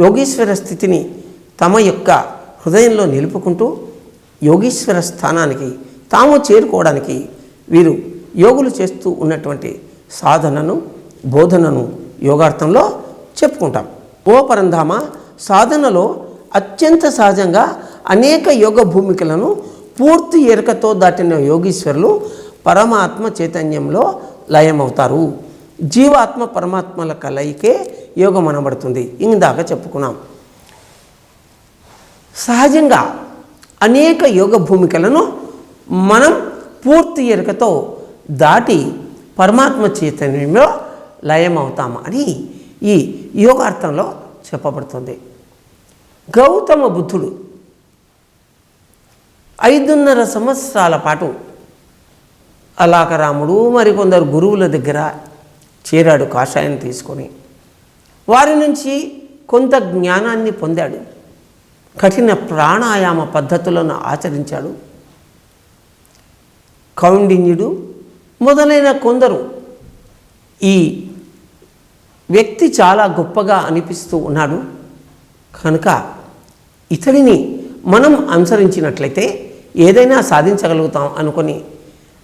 Speaker 1: యోగీశ్వర స్థితిని తమ యొక్క హృదయంలో నిలుపుకుంటూ యోగీశ్వర స్థానానికి తాము చేరుకోవడానికి వీరు యోగులు చేస్తూ ఉన్నటువంటి సాధనను, బోధనను యోగార్థంలో చెప్పుకుంటాం. ఓ పరంధామ, సాధనలో అత్యంత సహజంగా అనేక యోగ భూమికలను పూర్తి ఎరుకతో దాటిన యోగీశ్వరులు పరమాత్మ చైతన్యంలో లయమవుతారు. జీవాత్మ పరమాత్మల కలయికే యోగం అనబడుతుంది. ఇందాక చెప్పుకున్నాం. సహజంగా అనేక యోగ భూమికలను మనం పూర్తి ఎరుకతో దాటి పరమాత్మ చైతన్యంలో లయమవుతాము అని ఈ యోగార్థంలో చెప్పబడుతుంది. గౌతమ బుద్ధుడు 5.5 సంవత్సరాల పాటు అలాకరాముడు మరికొందరు గురువుల దగ్గర చేరాడు. కాషాయం తీసుకొని వారి నుంచి కొంత జ్ఞానాన్ని పొందాడు. కఠిన ప్రాణాయామ పద్ధతులను ఆచరించాడు. కౌండిన్యుడు మొదలైన కొందరు ఈ వ్యక్తి చాలా గొప్పగా అనిపిస్తూ ఉన్నాడు కనుక ఇతడిని మనం అనుసరించినట్లయితే ఏదైనా సాధించగలుగుతాం అనుకొని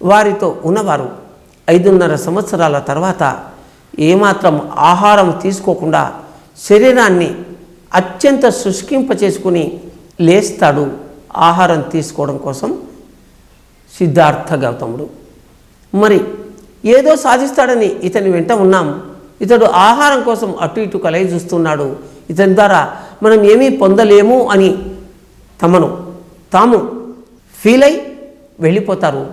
Speaker 1: వారితో ఉన్నవారు 5.5 సంవత్సరాల తర్వాత ఏమాత్రం ఆహారం తీసుకోకుండా శరీరాన్ని అత్యంత శుష్కింపచేసుకుని లేస్తాడు ఆహారం తీసుకోవడం కోసం సిద్ధార్థ గౌతముడు. మరి ఏదో సాధిస్తాడని ఇతని వెంట ఉన్నాం. ఇతడు ఆహారం కోసం అటు ఇటు కలయి చూస్తున్నాడు. ఇతని ద్వారా మనం ఏమీ పొందలేము అని తాము ఫీల్ అయి వెళ్ళిపోతారు.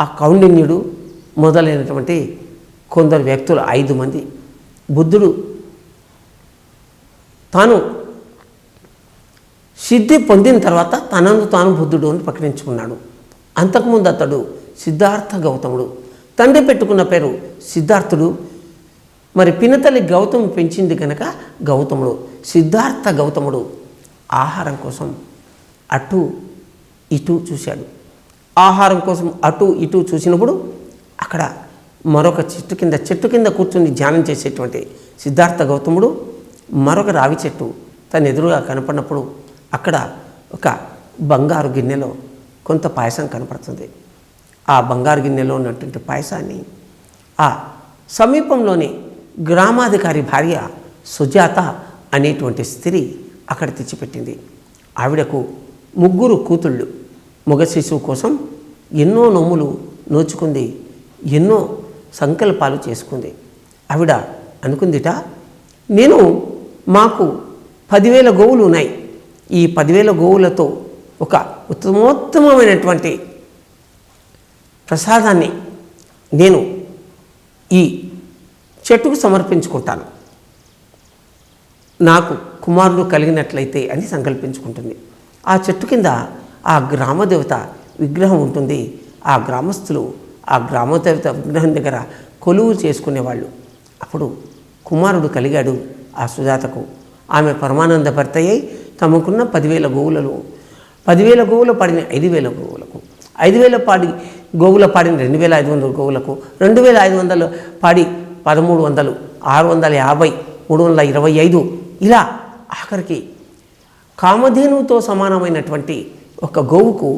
Speaker 1: ఆ కౌండిన్యుడు మొదలైనటువంటి కొందరు వ్యక్తులు 5 మంది. బుద్ధుడు తాను సిద్ధి పొందిన తర్వాత తనను తాను బుద్ధుడు అని ప్రకటించుకున్నాడు. అంతకుముందు అతడు సిద్ధార్థ గౌతముడు. తండ్రి పెట్టుకున్న పేరు సిద్ధార్థుడు. మరి పినతల్లి గౌతమి పెంచింది కనుక గౌతముడు. సిద్ధార్థ గౌతముడు ఆహారం కోసం అటు ఇటు చూశాడు. ఆహారం కోసం అటు ఇటు చూసినప్పుడు అక్కడ మరొక చెట్టు కింద కూర్చుని ధ్యానం చేసేటువంటి సిద్ధార్థ గౌతముడు మరొక రావి చెట్టు తన ఎదురుగా కనపడినప్పుడు అక్కడ ఒక బంగారు గిన్నెలో కొంత పాయసం కనపడుతుంది. ఆ బంగారు గిన్నెలో ఉన్నటువంటి పాయసాన్ని ఆ సమీపంలోని గ్రామాధికారి భార్య సుజాత అనేటువంటి స్త్రీ అక్కడ తెచ్చిపెట్టింది. ఆవిడకు 3 కూతుళ్ళు. మగ శిశువు కోసం ఎన్నో నోములు నోచుకుంది, ఎన్నో సంకల్పాలు చేసుకుంది. ఆవిడ అనుకుందిట, మాకు 10,000 గోవులు ఉన్నాయి. ఈ 10,000 గోవులతో ఒక ఉత్తమోత్తమైనటువంటి ప్రసాదాన్ని నేను ఈ చెట్టుకు సమర్పించుకుంటాను, నాకు కుమారుడు కలిగినట్లయితే అని సంకల్పించుకుంటుంది. ఆ చెట్టు కింద ఆ గ్రామదేవత విగ్రహం ఉంటుంది. ఆ గ్రామస్తులు ఆ గ్రామదేవత విగ్రహం దగ్గర కొలువు చేసుకునేవాళ్ళు. అప్పుడు కుమారుడు కలిగాడు ఆ సుజాతకు. ఆమె పరమానంద భర్త అయి తమకున్న 10,000 గోవులలో 10,000 గోవులు పాడిన 5,000 గోవులకు, 5,000 పాడి గోవుల పాడిన 2,500 గోవులకు, 2,500 పాడి 1,300, 650, 325 ఇలా ఆఖరికి కామధేనువుతో సమానమైనటువంటి ఒక గోవుకు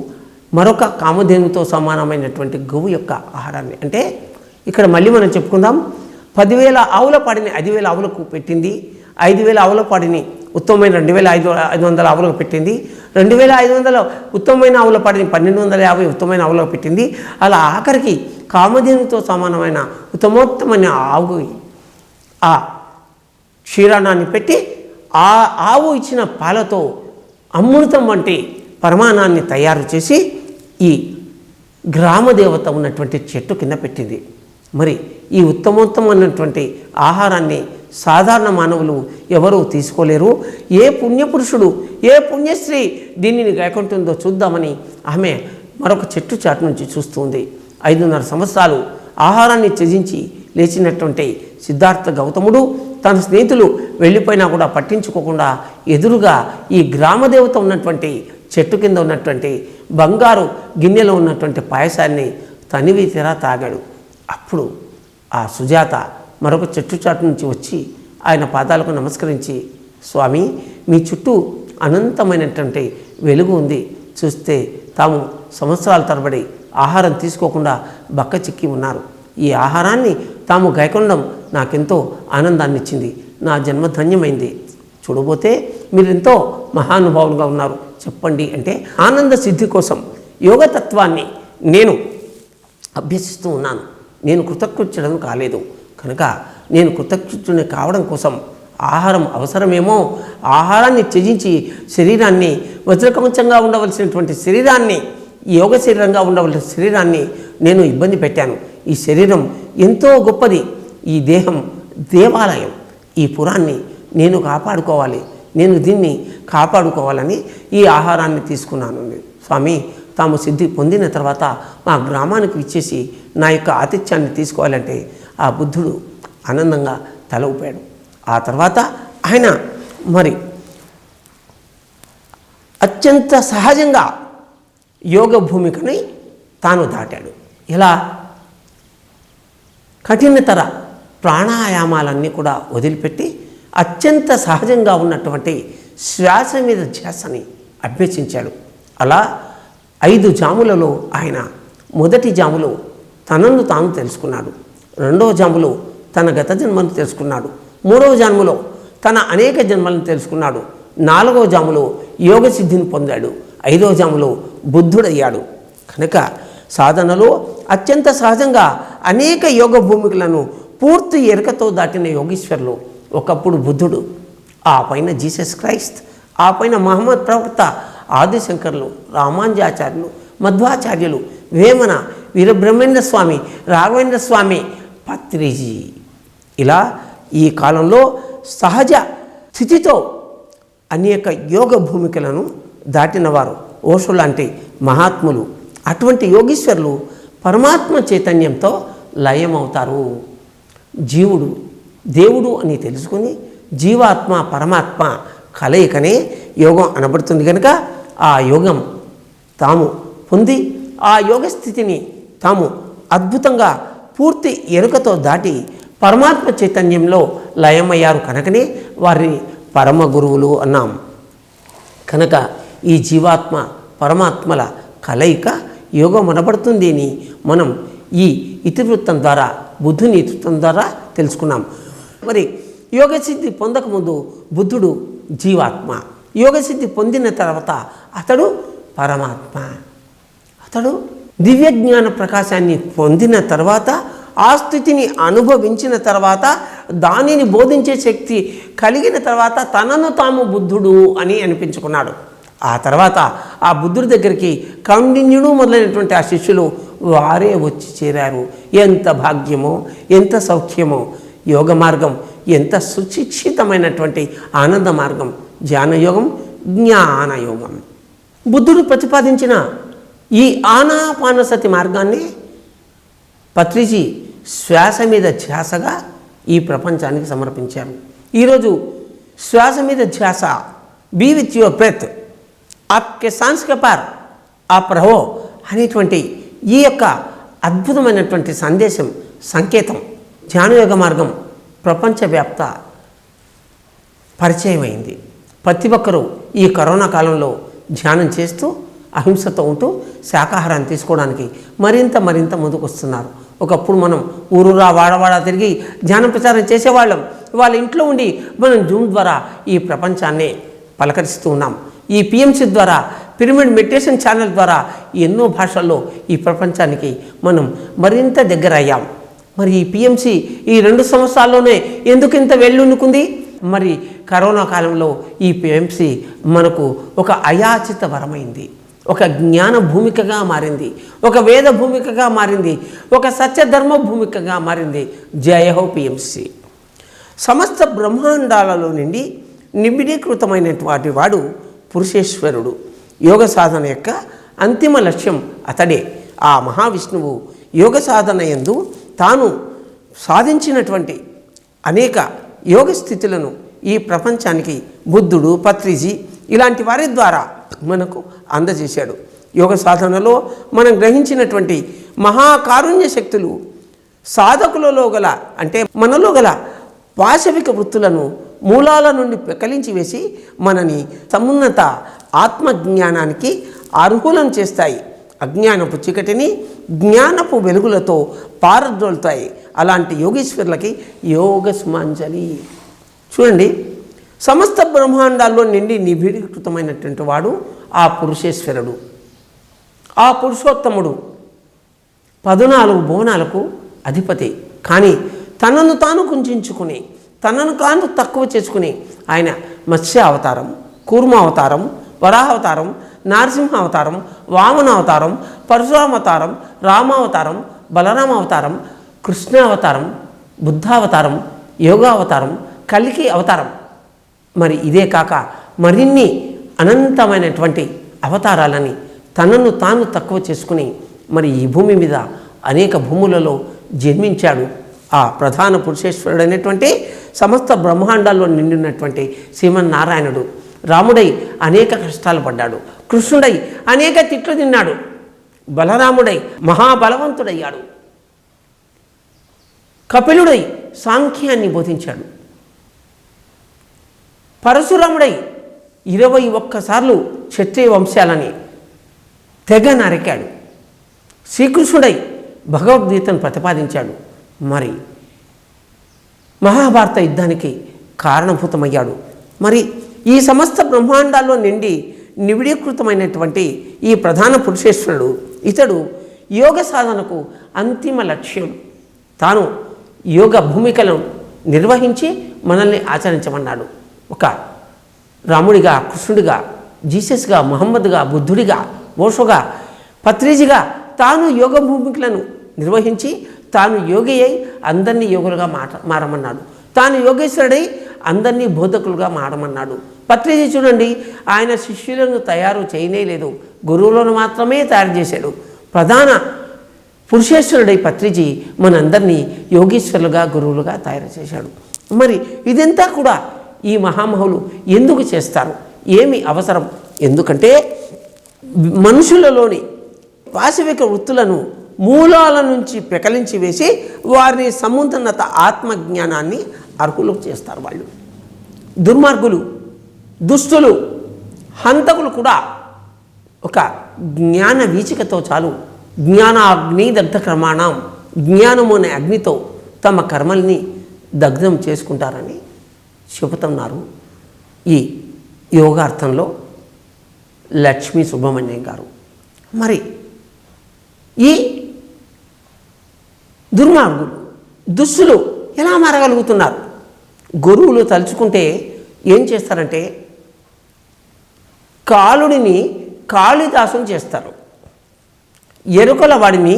Speaker 1: మరొక కామధేనువుతో సమానమైనటువంటి గోవు యొక్క ఆహారాన్ని, అంటే ఇక్కడ మళ్ళీ మనం చెప్పుకుందాం, 10,000 ఆవుల పాడిని 5,000 ఆవులకు పెట్టింది, 5,000 ఆవుల పాడిని ఉత్తమమైన 2,500 ఆవులకు పెట్టింది, 2,500 ఉత్తమమైన ఆవుల పాడిని 1,250 ఉత్తమమైన ఆవులకు పెట్టింది. అలా ఆఖరికి కామధేనుతో సమానమైన ఉత్తమోత్తమైన ఆవు ఆ క్షీరాణాన్ని పెట్టి ఆ ఆవు ఇచ్చిన పాలతో అమృతం వంటి పరమాణాన్ని తయారు చేసి ఈ గ్రామదేవత ఉన్నటువంటి చెట్టు కింద పెట్టింది. మరి ఈ ఉత్తమోత్తమైనటువంటి ఆహారాన్ని సాధారణ మానవులు ఎవరూ తీసుకోలేరు. ఏ పుణ్యపురుషుడు, ఏ పుణ్యశ్రీ దీనిని గైకొంటుందో చూద్దామని ఆమె మరొక చెట్టు చాటు నుంచి చూస్తుంది. 5.5 సంవత్సరాలు ఆహారాన్ని త్యజించి లేచినటువంటి సిద్ధార్థ గౌతముడు తన స్నేహితులు వెళ్ళిపోయినా కూడా పట్టించుకోకుండా ఎదురుగా ఈ గ్రామదేవత ఉన్నటువంటి చెట్టు కింద ఉన్నటువంటి బంగారు గిన్నెలో ఉన్నటువంటి పాయసాన్ని తనివి తీరా తాగాడు. అప్పుడు ఆ సుజాత మరొక చెట్టు చాటు నుంచి వచ్చి ఆయన పాదాలకు నమస్కరించి, స్వామి, మీ చుట్టూ అనంతమైనటువంటి వెలుగు ఉంది. చూస్తే తాము సంవత్సరాల తరబడి ఆహారం తీసుకోకుండా బక్క చిక్కి ఉన్నారు. ఈ ఆహారాన్ని తాము గైకొనడం నాకెంతో ఆనందాన్ని ఇచ్చింది. నా జన్మ ధన్యమైంది. చూడబోతే మీరెంతో మహానుభావులుగా ఉన్నారు, చెప్పండి అంటే, ఆనంద సిద్ధి కోసం యోగతత్వాన్ని నేను అభ్యసిస్తూ ఉన్నాను. నేను కృతకృత్యుడను కాలేదు కనుక నేను కృతకృత్యుని కావడం కోసం ఆహారం అవసరమేమో ఆహారాన్ని త్యజించి శరీరాన్ని, వజ్రకవచంగా ఉండవలసినటువంటి శరీరాన్ని, యోగ శరీరంగా ఉండవలసిన శరీరాన్ని నేను ఇబ్బంది పెట్టాను. ఈ శరీరం ఎంతో గొప్పది, ఈ దేహం దేవాలయం, ఈ పురాన్ని నేను కాపాడుకోవాలి, నేను దీన్ని కాపాడుకోవాలని ఈ ఆహారాన్ని తీసుకున్నాను. స్వామి, తాము సిద్ధి పొందిన తర్వాత మా గ్రామానికి ఇచ్చేసి నా యొక్క ఆతిథ్యాన్ని తీసుకోవాలంటే ఆ బుద్ధుడు ఆనందంగా తల ఊపాడు. ఆ తర్వాత ఆయన మరి అత్యంత సహజంగా యోగ భూమికని తాను దాటాడు. ఇలా కఠినతర ప్రాణాయామాలన్నీ కూడా వదిలిపెట్టి అత్యంత సహజంగా ఉన్నటువంటి శ్వాస మీద ధ్యాసని అభ్యసించాడు. అలా 5 జాములలో ఆయన మొదటి జాములో తనను తాను తెలుసుకున్నాడు, రెండవ జాములో తన గత జన్మను తెలుసుకున్నాడు, మూడవ జాములో తన అనేక జన్మలను తెలుసుకున్నాడు, 4వ జాములో యోగ సిద్ధిని పొందాడు, 5వ జాములో బుద్ధుడయ్యాడు. కనుక సాధనలో అత్యంత సహజంగా అనేక యోగ భూమికలను పూర్తి ఎరుకతో దాటిన యోగీశ్వరులు ఒకప్పుడు బుద్ధుడు, ఆ పైన జీసస్ క్రైస్ట్, ఆ పైన మహమ్మద్ ప్రవక్త, ఆదిశంకర్లు, రామానుజాచార్యులు, మధ్వాచార్యులు, వేమన, వీరబ్రహ్మేంద్ర స్వామి, రాఘవేంద్ర స్వామి, పత్రిజీ. ఇలా ఈ కాలంలో సహజ స్థితితో అనేక యోగ భూమికలను దాటినవారు ఓషో లాంటి మహాత్ములు. అటువంటి యోగీశ్వరులు పరమాత్మ చైతన్యంతో లయమవుతారు. జీవుడు దేవుడు అని తెలుసుకుని జీవాత్మ పరమాత్మ కలయికనే యోగం అనబడుతుంది. కనుక ఆ యోగం తాము పొంది ఆ యోగ స్థితిని తాము అద్భుతంగా పూర్తి ఎరుకతో దాటి పరమాత్మ చైతన్యంలో లయమయ్యారు కనుకనే వారిని పరమ గురువులు అన్నాం. కనుక ఈ జీవాత్మ పరమాత్మల కలయిక యోగం అనబడుతుంది అని మనం ఈ ఇతివృత్తం ద్వారా, బుద్ధుని ఇతివృత్తం ద్వారా తెలుసుకున్నాం. మరి యోగసిద్ధి పొందకముందు బుద్ధుడు జీవాత్మ, యోగసిద్ధి పొందిన తర్వాత అతడు పరమాత్మ. అతడు దివ్యజ్ఞాన ప్రకాశాన్ని పొందిన తర్వాత, ఆ స్థితిని అనుభవించిన తర్వాత, దానిని బోధించే శక్తి కలిగిన తర్వాత తనను తాము బుద్ధుడు అని అనిపించుకున్నాడు. ఆ తర్వాత ఆ బుద్ధుడి దగ్గరికి కౌండిన్యుడు మొదలైనటువంటి ఆ శిష్యులు వారే వచ్చి చేరారు. ఎంత భాగ్యమో, ఎంత సౌఖ్యమో! యోగ మార్గం ఎంత సుశిక్షితమైనటువంటి ఆనంద మార్గం! ధ్యానయోగం, జ్ఞానయోగం. బుద్ధుడు ప్రతిపాదించిన ఈ ఆనాపానసతి మార్గాన్ని పత్రిజీ శ్వాస మీద ధ్యాసగా ఈ ప్రపంచానికి సమర్పించారు. ఈరోజు శ్వాస మీద ధ్యాస, be with your breath, Aapke sands కే పార్ ఆప్ రహో అనేటువంటి ఈ యొక్క అద్భుతమైనటువంటి సందేశం, సంకేతం ధ్యానయోగ మార్గం ప్రపంచవ్యాప్త పరిచయమైంది. ప్రతి ఒక్కరూ ఈ కరోనా కాలంలో ధ్యానం చేస్తూ అహింసతో ఉంటూ శాకాహారాన్ని తీసుకోవడానికి మరింత ముందుకు వస్తున్నారు. ఒకప్పుడు మనం ఊరూరా వాడవాడ తిరిగి ధ్యానం ప్రచారం చేసేవాళ్ళం. వాళ్ళ ఇంట్లో ఉండి మనం జూమ్ ద్వారా ఈ ప్రపంచాన్ని పలకరిస్తూ ఉన్నాం. ఈ పిఎంసి ద్వారా, పిరమిడ్ మెడిటేషన్ ఛానల్ ద్వారా ఎన్నో భాషల్లో ఈ ప్రపంచానికి మనం మరింత దగ్గర అయ్యాం. మరి ఈ పిఎంసి ఈ 2 సంవత్సరాల్లోనే ఎందుకు ఇంత వెళ్ళునుకుంది? మరి కరోనా కాలంలో ఈ పిఎంసి మనకు ఒక అయాచిత వరమైంది, ఒక జ్ఞాన భూమికగా మారింది, ఒక వేద భూమికగా మారింది, ఒక సత్యధర్మ భూమికగా మారింది. జయ హో పిఎంసి. సమస్త బ్రహ్మాండాలలో నుండి నిబిడీకృతమైనటువంటి వాడు పురుషేశ్వరుడు. యోగ సాధన యొక్క అంతిమ లక్ష్యం అతడే. ఆ మహావిష్ణువు యోగ సాధన యందు తాను సాధించినటువంటి అనేక యోగ స్థితులను ఈ ప్రపంచానికి బుద్ధుడు, పత్రిజీ ఇలాంటి వారి ద్వారా మనకు అందజేశాడు. యోగ సాధనలో మనం గ్రహించినటువంటి మహాకారుణ్య శక్తులు సాధకులలో గల అంటే మనలో గల పాశవిక వృత్తులను మూలాల నుండి పెకలించి వేసి మనని సమున్నత ఆత్మజ్ఞానానికి అర్హులను చేస్తాయి. అజ్ఞానపు చీకటిని జ్ఞానపు వెలుగులతో పారద్రోలుతాయి. అలాంటి యోగీశ్వరులకి యోగ సుమాంజలి. చూడండి, సమస్త బ్రహ్మాండాల్లో నిండి నిబిడీకృతమైనటువంటి వాడు ఆ పురుషేశ్వరుడు, ఆ పురుషోత్తముడు. 14 భువనాలకు అధిపతి. కానీ తనను తాను కుంచుకుని తనను తాను తక్కువ చేసుకుని ఆయన మత్స్య అవతారం, కూర్మ అవతారం, వరాహావతారం, నరసింహ అవతారం, వామన అవతారం, పరశురామవతారం, రామావతారం, బలరామావతారం, కృష్ణావతారం, బుద్ధావతారం, యోగావతారం, కల్కి అవతారం. మరి ఇదే కాక మరిన్ని అనంతమైనటువంటి అవతారాలని తనను తాను తక్కువ చేసుకుని మరి ఈ భూమి మీద అనేక భూములలో జన్మించాడు. ఆ ప్రధాన పురుషేశ్వరుడు అనేటువంటి సమస్త బ్రహ్మాండాల్లో నిండినటువంటి శ్రీమన్నారాయణుడు. రాముడై అనేక కష్టాలు పడ్డాడు, కృష్ణుడై అనేక తిట్లు తిన్నాడు, బలరాముడై మహాబలవంతుడయ్యాడు, కపిలుడై సాంఖ్యాన్ని బోధించాడు, పరశురాముడై 21 సార్లు క్షత్రియ వంశాలని తెగ నరికాడు, శ్రీకృష్ణుడై భగవద్గీతను ప్రతిపాదించాడు, మరి మహాభారత యుద్ధానికి కారణభూతమయ్యాడు. మరి ఈ సమస్త బ్రహ్మాండాల్లో నిండి నిబిడీకృతమైనటువంటి ఈ ప్రధాన పురుషేశ్వరుడు ఇతడు యోగ సాధనకు అంతిమ లక్ష్యం. తాను యోగ భూమికలను నిర్వహించి మనల్ని ఆచరించమన్నాడు. ఒక రాముడిగా, కృష్ణుడిగా, జీసస్గా, మహమ్మద్గా, బుద్ధుడిగా, ఓషోగా, పత్రిజిగా తాను యోగ భూమికలను నిర్వహించి తాను యోగి అయి అందరినీ యోగులుగా మారమన్నాడు. తాను యోగేశ్వరుడై అందరినీ బోధకులుగా మారమన్నాడు. పత్రిజీ చూడండి, ఆయన శిష్యులను తయారు చేయలేదు, గురువులను మాత్రమే తయారు చేశాడు. ప్రధాన పురుషేశ్వరుడై పత్రిజీ మనందరినీ యోగీశ్వరులుగా, గురువులుగా తయారు చేశాడు. మరి ఇదంతా కూడా ఈ మహామహులు ఎందుకు చేస్తారు? ఏమి అవసరం? ఎందుకంటే మనుషులలోని పాశవిక వృత్తులను మూలాల నుంచి పెకలించి వేసి వారిని సమున్నత ఆత్మజ్ఞానాన్ని అర్హులకు చేస్తారు. వాళ్ళు దుర్మార్గులు, దుష్టులు, హంతకులు కూడా ఒక జ్ఞాన వీచికతో చాలు జ్ఞానాగ్ని దగ్ధ క్రమాణం, జ్ఞానము అనే అగ్నితో తమ కర్మల్ని దగ్ధం చేసుకుంటారని చెబుతున్నారు ఈ యోగార్థంలో లక్ష్మీ సుబ్రహ్మణ్యం గారు. మరి ఈ దుర్మార్గులు, దుష్టులు ఎలా మారగలుగుతున్నారు? గురువులు తలుచుకుంటే ఏం చేస్తారంటే కాలుడిని కాళిదాసుని చేస్తారు, ఎరుకల వాడిని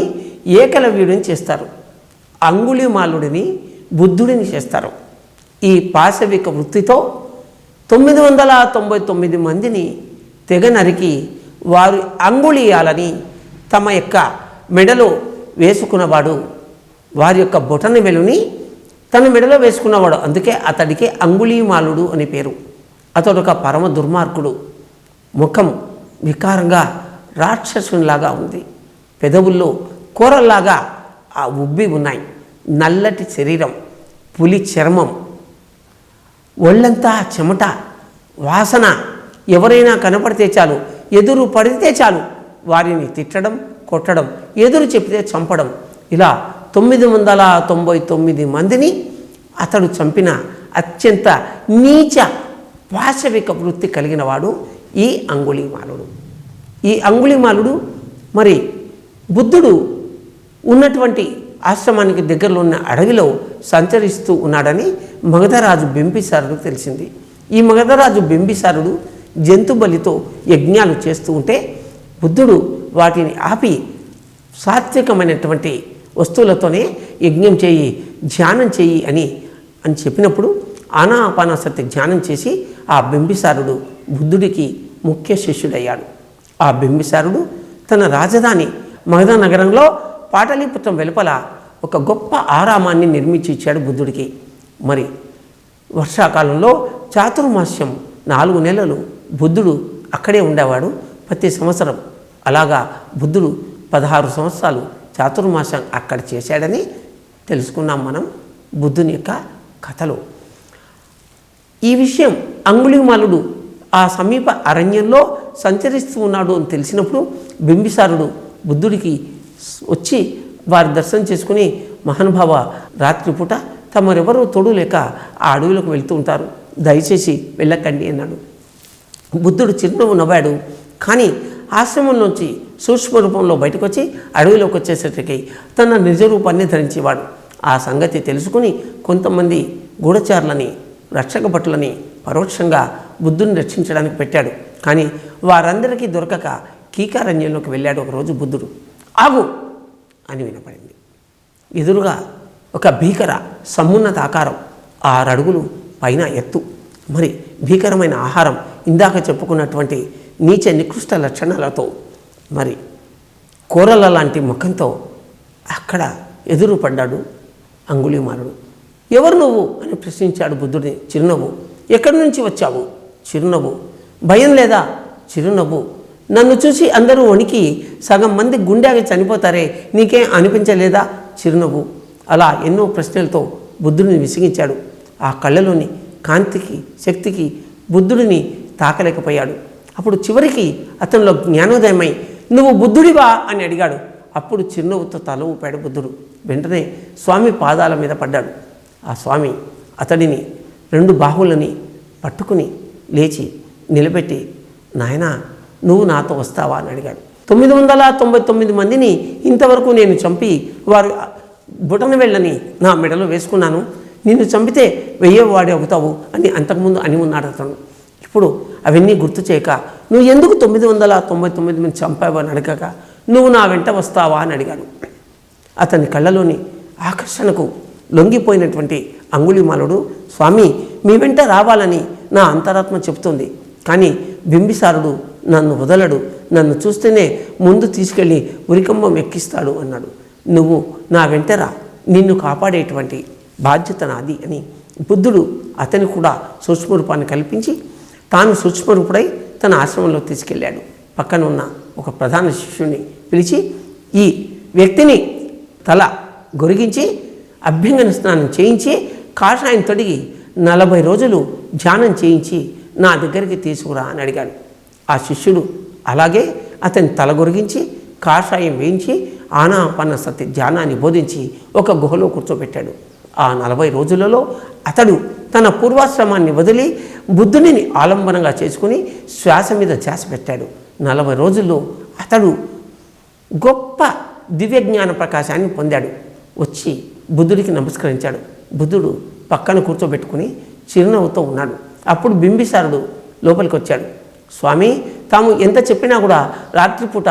Speaker 1: ఏకలవ్యుడిని చేస్తారు, అంగుళిమాలుడిని బుద్ధుడిని చేస్తారు. ఈ పాశవిక వృత్తితో 999 మందిని తెగ నరికి వారు అంగుళీయాలని తమ యొక్క మెడలో వేసుకున్నవాడు, వారి యొక్క బొటన వెలుని తన మెడలో వేసుకున్నవాడు, అందుకే అతడికి అంగుళీమాలుడు అని పేరు. అతడు ఒక పరమ దుర్మార్గుడు. ముఖం వికారంగా రాక్షసునిలాగా ఉంది, పెదవుల్లో కూరల్లాగా ఆ ఉబ్బి ఉన్నాయి, నల్లటి శరీరం, పులి చర్మం, ఒళ్ళంతా చెమట వాసన. ఎవరైనా కనపడితే చాలు, ఎదురు పడితే చాలు వారిని తిట్టడం, కొట్టడం, ఎదురు చెప్తే చంపడం. ఇలా 999 మందిని అతడు చంపిన అత్యంత నీచ పాశవిక వృత్తి కలిగిన వాడు ఈ అంగుళీమాలుడు. ఈ అంగుళీమాలుడు మరి బుద్ధుడు ఉన్నటువంటి ఆశ్రమానికి దగ్గరలో ఉన్న అడవిలో సంచరిస్తూ ఉన్నాడని మగధరాజు బింబిసారుడు తెలిసింది. ఈ మగధరాజు బింబిసారుడు జంతు బలితో యజ్ఞాలు చేస్తూ ఉంటే బుద్ధుడు వాటిని ఆపి సాత్వికమైనటువంటి వస్తువులతోనే యజ్ఞం చేయి, ధ్యానం చేయి అని అని చెప్పినప్పుడు ఆనాపానసతి ధ్యానం చేసి ఆ బింబిసారుడు బుద్ధుడికి ముఖ్య శిష్యుడయ్యాడు. ఆ బింబిసారుడు తన రాజధాని మగధ నగరంలో పాటలీపుత్రం వెలుపల ఒక గొప్ప ఆరామాన్ని నిర్మించి ఇచ్చాడు బుద్ధుడికి. మరి వర్షాకాలంలో చాతుర్మాస్యం 4 నెలలు బుద్ధుడు అక్కడే ఉండేవాడు ప్రతి సంవత్సరం. అలాగా బుద్ధుడు 16 సంవత్సరాలు చాతుర్మాసం అక్కడ చేశాడని తెలుసుకున్నాం మనం బుద్ధుని యొక్క కథలో. ఈ విషయం అంగుళీమాలుడు ఆ సమీప అరణ్యంలో సంచరిస్తూ ఉన్నాడు అని తెలిసినప్పుడు బింబిసారుడు బుద్ధుడికి వచ్చి వారి దర్శనం చేసుకుని, మహానుభావ, రాత్రిపూట తమరెవరూ తోడు లేక ఆ అడవిలోకి వెళ్తూ ఉంటారు, దయచేసి వెళ్ళకండి అన్నాడు. బుద్ధుడు చిరునవ్వు నవ్వాడు. కానీ ఆశ్రమంలోంచి సూక్ష్మ రూపంలో బయటకు వచ్చి అడవిలోకి వచ్చేసరికి తన నిజ రూపాన్ని ధరించేవాడు. ఆ సంగతి తెలుసుకుని కొంతమంది గూఢచారులని, రక్షక భటులని పరోక్షంగా బుద్ధుని రక్షించడానికి పెట్టాడు. కానీ వారందరికీ దొరకక కీకారణ్యంలోకి వెళ్ళాడు. ఒకరోజు బుద్ధుడు ఆగు అని వినపడింది. ఎదురుగా ఒక భీకర సమున్నత ఆకారం, 6 అడుగులు పైన ఎత్తు, మరి భీకరమైన ఆహారం, ఇందాక చెప్పుకున్నటువంటి నీచ నికృష్ట లక్షణాలతో, మరి కూరల లాంటి ముఖంతో అక్కడ ఎదురు పడ్డాడు అంగుళీమాలుడు. ఎవరు నువ్వు అని ప్రశ్నించాడు బుద్ధుడిని. చిరునవ్వు. ఎక్కడి నుంచి వచ్చావు? చిరునవ్వు. భయం లేదా? చిరునవ్వు. నన్ను చూసి అందరూ వణికి సగం మంది గుండెకి చనిపోతారే, నీకేం అనిపించలేదా? చిరునవ్వు. అలా ఎన్నో ప్రశ్నలతో బుద్ధుడిని విసిగించాడు. ఆ కళ్ళలోని కాంతికి, శక్తికి బుద్ధుడిని తాకలేకపోయాడు. అప్పుడు చివరికి అతనిలో జ్ఞానోదయమై, నువ్వు బుద్ధుడివా అని అడిగాడు. అప్పుడు చిరునవ్వుతో తల ఊపాడు బుద్ధుడు. వెంటనే స్వామి పాదాల మీద పడ్డాడు. ఆ స్వామి అతడిని 2 బాహువులని పట్టుకుని లేచి నిలబెట్టి, నాయనా, నువ్వు నాతో వస్తావా అని అడిగాడు. 999 మందిని ఇంతవరకు నేను చంపి వారు బుటన వెళ్ళని నా మెడలో వేసుకున్నాను. నిన్ను చంపితే 1000వ వాడి అవుతావు అని అంతకుముందు అని ఉన్నాడు అతను. ఇప్పుడు అవన్నీ గుర్తు చేయక, నువ్వు ఎందుకు 999 మంది చంపావు అని అడగక, నువ్వు నా వెంట వస్తావా అని అడిగాడు. అతని కళ్ళలోని ఆకర్షణకు లొంగిపోయినటువంటి అంగుళీమాలుడు, స్వామి, మీ వెంట రావాలని నా అంతరాత్మ చెబుతుంది, కానీ బింబిసారుడు నన్ను వదలడు, నన్ను చూస్తేనే ముందు తీసుకెళ్ళి ఉరికంబం ఎక్కిస్తాడు అన్నాడు. నువ్వు నా వెంటరా, నిన్ను కాపాడేటువంటి బాధ్యత నాది అని బుద్ధుడు అతని కూడా సూక్ష్మరూపాన్ని కల్పించి తాను సూక్ష్మరూపుడై తన ఆశ్రమంలో తీసుకెళ్ళాడు. పక్కన ఉన్న ఒక ప్రధాన శిష్యుని పిలిచి, ఈ వ్యక్తిని తల గొరిగించి అభ్యంగన స్నానం చేయించి కాషాయం తొడిగి 40 రోజులు ధ్యానం చేయించి నా దగ్గరికి తీసుకురా అని అడిగాడు. ఆ శిష్యుడు అలాగే అతని తల గొరిగించి కాషాయం వేయించి ఆనాపానసతి ధ్యానాన్ని బోధించి ఒక గుహలో కూర్చోబెట్టాడు. ఆ 40 రోజులలో అతడు తన పూర్వాశ్రమాన్ని వదిలి బుద్ధునిని ఆలంబనంగా చేసుకుని శ్వాస మీద ధ్యాస పెట్టాడు. 40 రోజుల్లో అతడు గొప్ప దివ్యజ్ఞాన ప్రకాశాన్ని పొందాడు. వచ్చి బుద్ధుడికి నమస్కరించాడు. బుద్ధుడు పక్కన కూర్చోబెట్టుకుని చిరునవ్వుతో ఉన్నాడు. అప్పుడు బింబిసారుడు లోపలికి వచ్చాడు. స్వామి, తాము ఎంత చెప్పినా కూడా రాత్రిపూట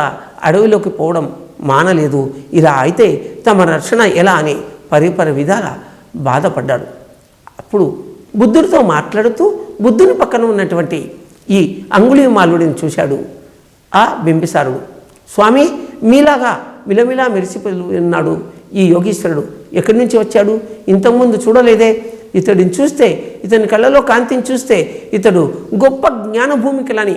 Speaker 1: అడవిలోకి పోవడం మానలేదు. ఇలా అయితే తమ రక్షణ ఎలా అని పరిపరి విధాల బాధపడ్డాడు. అప్పుడు బుద్ధుడితో మాట్లాడుతూ బుద్ధుని పక్కన ఉన్నటువంటి ఈ అంగుళీమాలుడిని చూశాడు ఆ బింబిసారుడు. స్వామి, మీలాగా మిలమిలా మెరిసిపోయి ఉన్నాడు ఈ యోగీశ్వరుడు, ఎక్కడి నుంచి వచ్చాడు? ఇంతకుముందు చూడలేదే. ఇతడిని చూస్తే, ఇతని కళ్ళలో కాంతిని చూస్తే ఇతడు గొప్ప జ్ఞానభూమికలని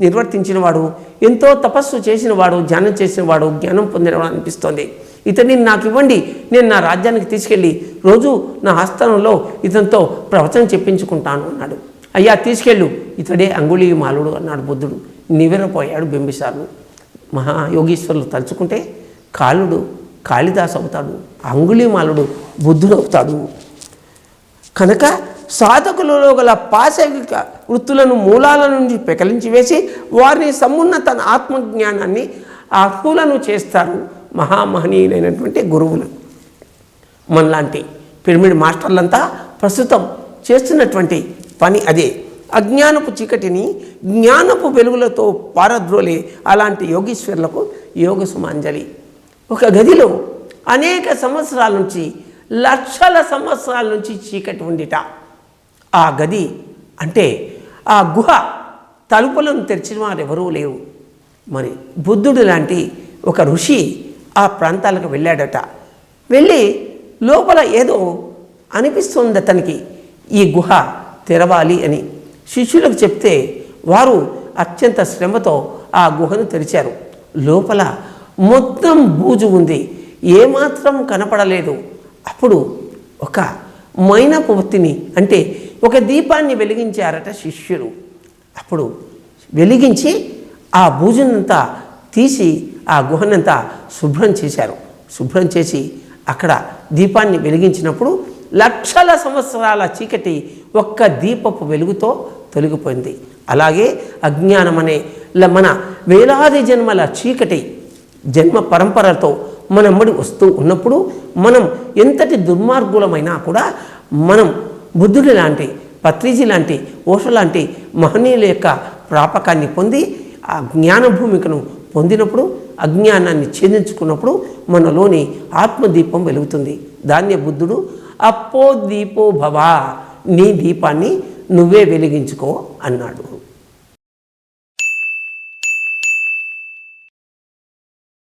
Speaker 1: నిర్వర్తించినవాడు, ఎంతో తపస్సు చేసినవాడు, ధ్యానం చేసినవాడు, జ్ఞానం పొందినవాడు అనిపిస్తోంది. ఇతడిని నాకు ఇవ్వండి, నేను నా రాజ్యానికి తీసుకెళ్ళి రోజు నా ఆస్థానంలో ఇతనితో ప్రవచనం చెప్పించుకుంటాను అన్నాడు. అయ్యా, తీసుకెళ్ళు, ఇతడే అంగుళీమాలుడు అన్నాడు బుద్ధుడు. నివ్వెరపోయాడు బింబిసారుడు. మహాయోగీశ్వరులు తలుచుకుంటే కాళుడు కాళిదాసు అవుతాడు, అంగుళీమాలుడు బుద్ధుడు అవుతాడు. కనుక సాధకులలో గల పాశవిక వృత్తులను మూలాల నుండి పెకలించి వేసి వారిని సమున్నత ఆత్మజ్ఞానాన్ని అర్హులను చేస్తారు మహామహనీయులైనటువంటి గురువులు. మనలాంటి పిరమిడ్ మాస్టర్లంతా ప్రస్తుతం చేస్తున్నటువంటి పని అదే. అజ్ఞానపు చీకటిని జ్ఞానపు వెలుగులతో పారద్రోలే అలాంటి యోగీశ్వరులకు యోగ సుమాంజలి. ఒక గదిలో అనేక సంవత్సరాల నుంచి లక్షల సంవత్సరాల నుంచి చీకటి ఉండిట. ఆ గది అంటే ఆ గుహ తలుపులను తెరిచిన వారు ఎవరూ లేరు. మరి బుద్ధుడు లాంటి ఒక ఋషి ఆ ప్రాంతాలకు వెళ్ళాడట. వెళ్ళి లోపల ఏదో అనిపిస్తుంది అతనికి, ఈ గుహ తెరవాలి అని. శిష్యులకు చెప్తే వారు అత్యంత శ్రమతో ఆ గుహను తెరిచారు. లోపల మొత్తం బూజు ఉంది, ఏమాత్రం కనపడలేదు. అప్పుడు ఒక మైనపు ఒత్తిని అంటే ఒక దీపాన్ని వెలిగించారట శిష్యులు. అప్పుడు వెలిగించి ఆ బూజునంతా తీసి ఆ గుహనంతా శుభ్రం చేశారు. శుభ్రం చేసి అక్కడ దీపాన్ని వెలిగించినప్పుడు లక్షల సంవత్సరాల చీకటి ఒక్క దీపపు వెలుగుతో తొలగిపోయింది. అలాగే అజ్ఞానం అనే మన వేలాది జన్మల చీకటి జన్మ పరంపరతో మనమ్మడి వస్తూ ఉన్నప్పుడు మనం ఎంతటి దుర్మార్గులమైనా కూడా మనం బుద్ధుడి లాంటి, పత్రిజీ లాంటి, ఓషో లాంటి మహనీయుల యొక్క ప్రాపకాన్ని పొంది ఆ జ్ఞాన భూమికను పొందినప్పుడు, అజ్ఞానాన్ని ఛేదించుకున్నప్పుడు మనలోని ఆత్మదీపం వెలుగుతుంది. దాన్నే బుద్ధుడు అప్పో దీపో భవ, నీ దీపాన్ని నువ్వే వెలిగించుకో అన్నాడు.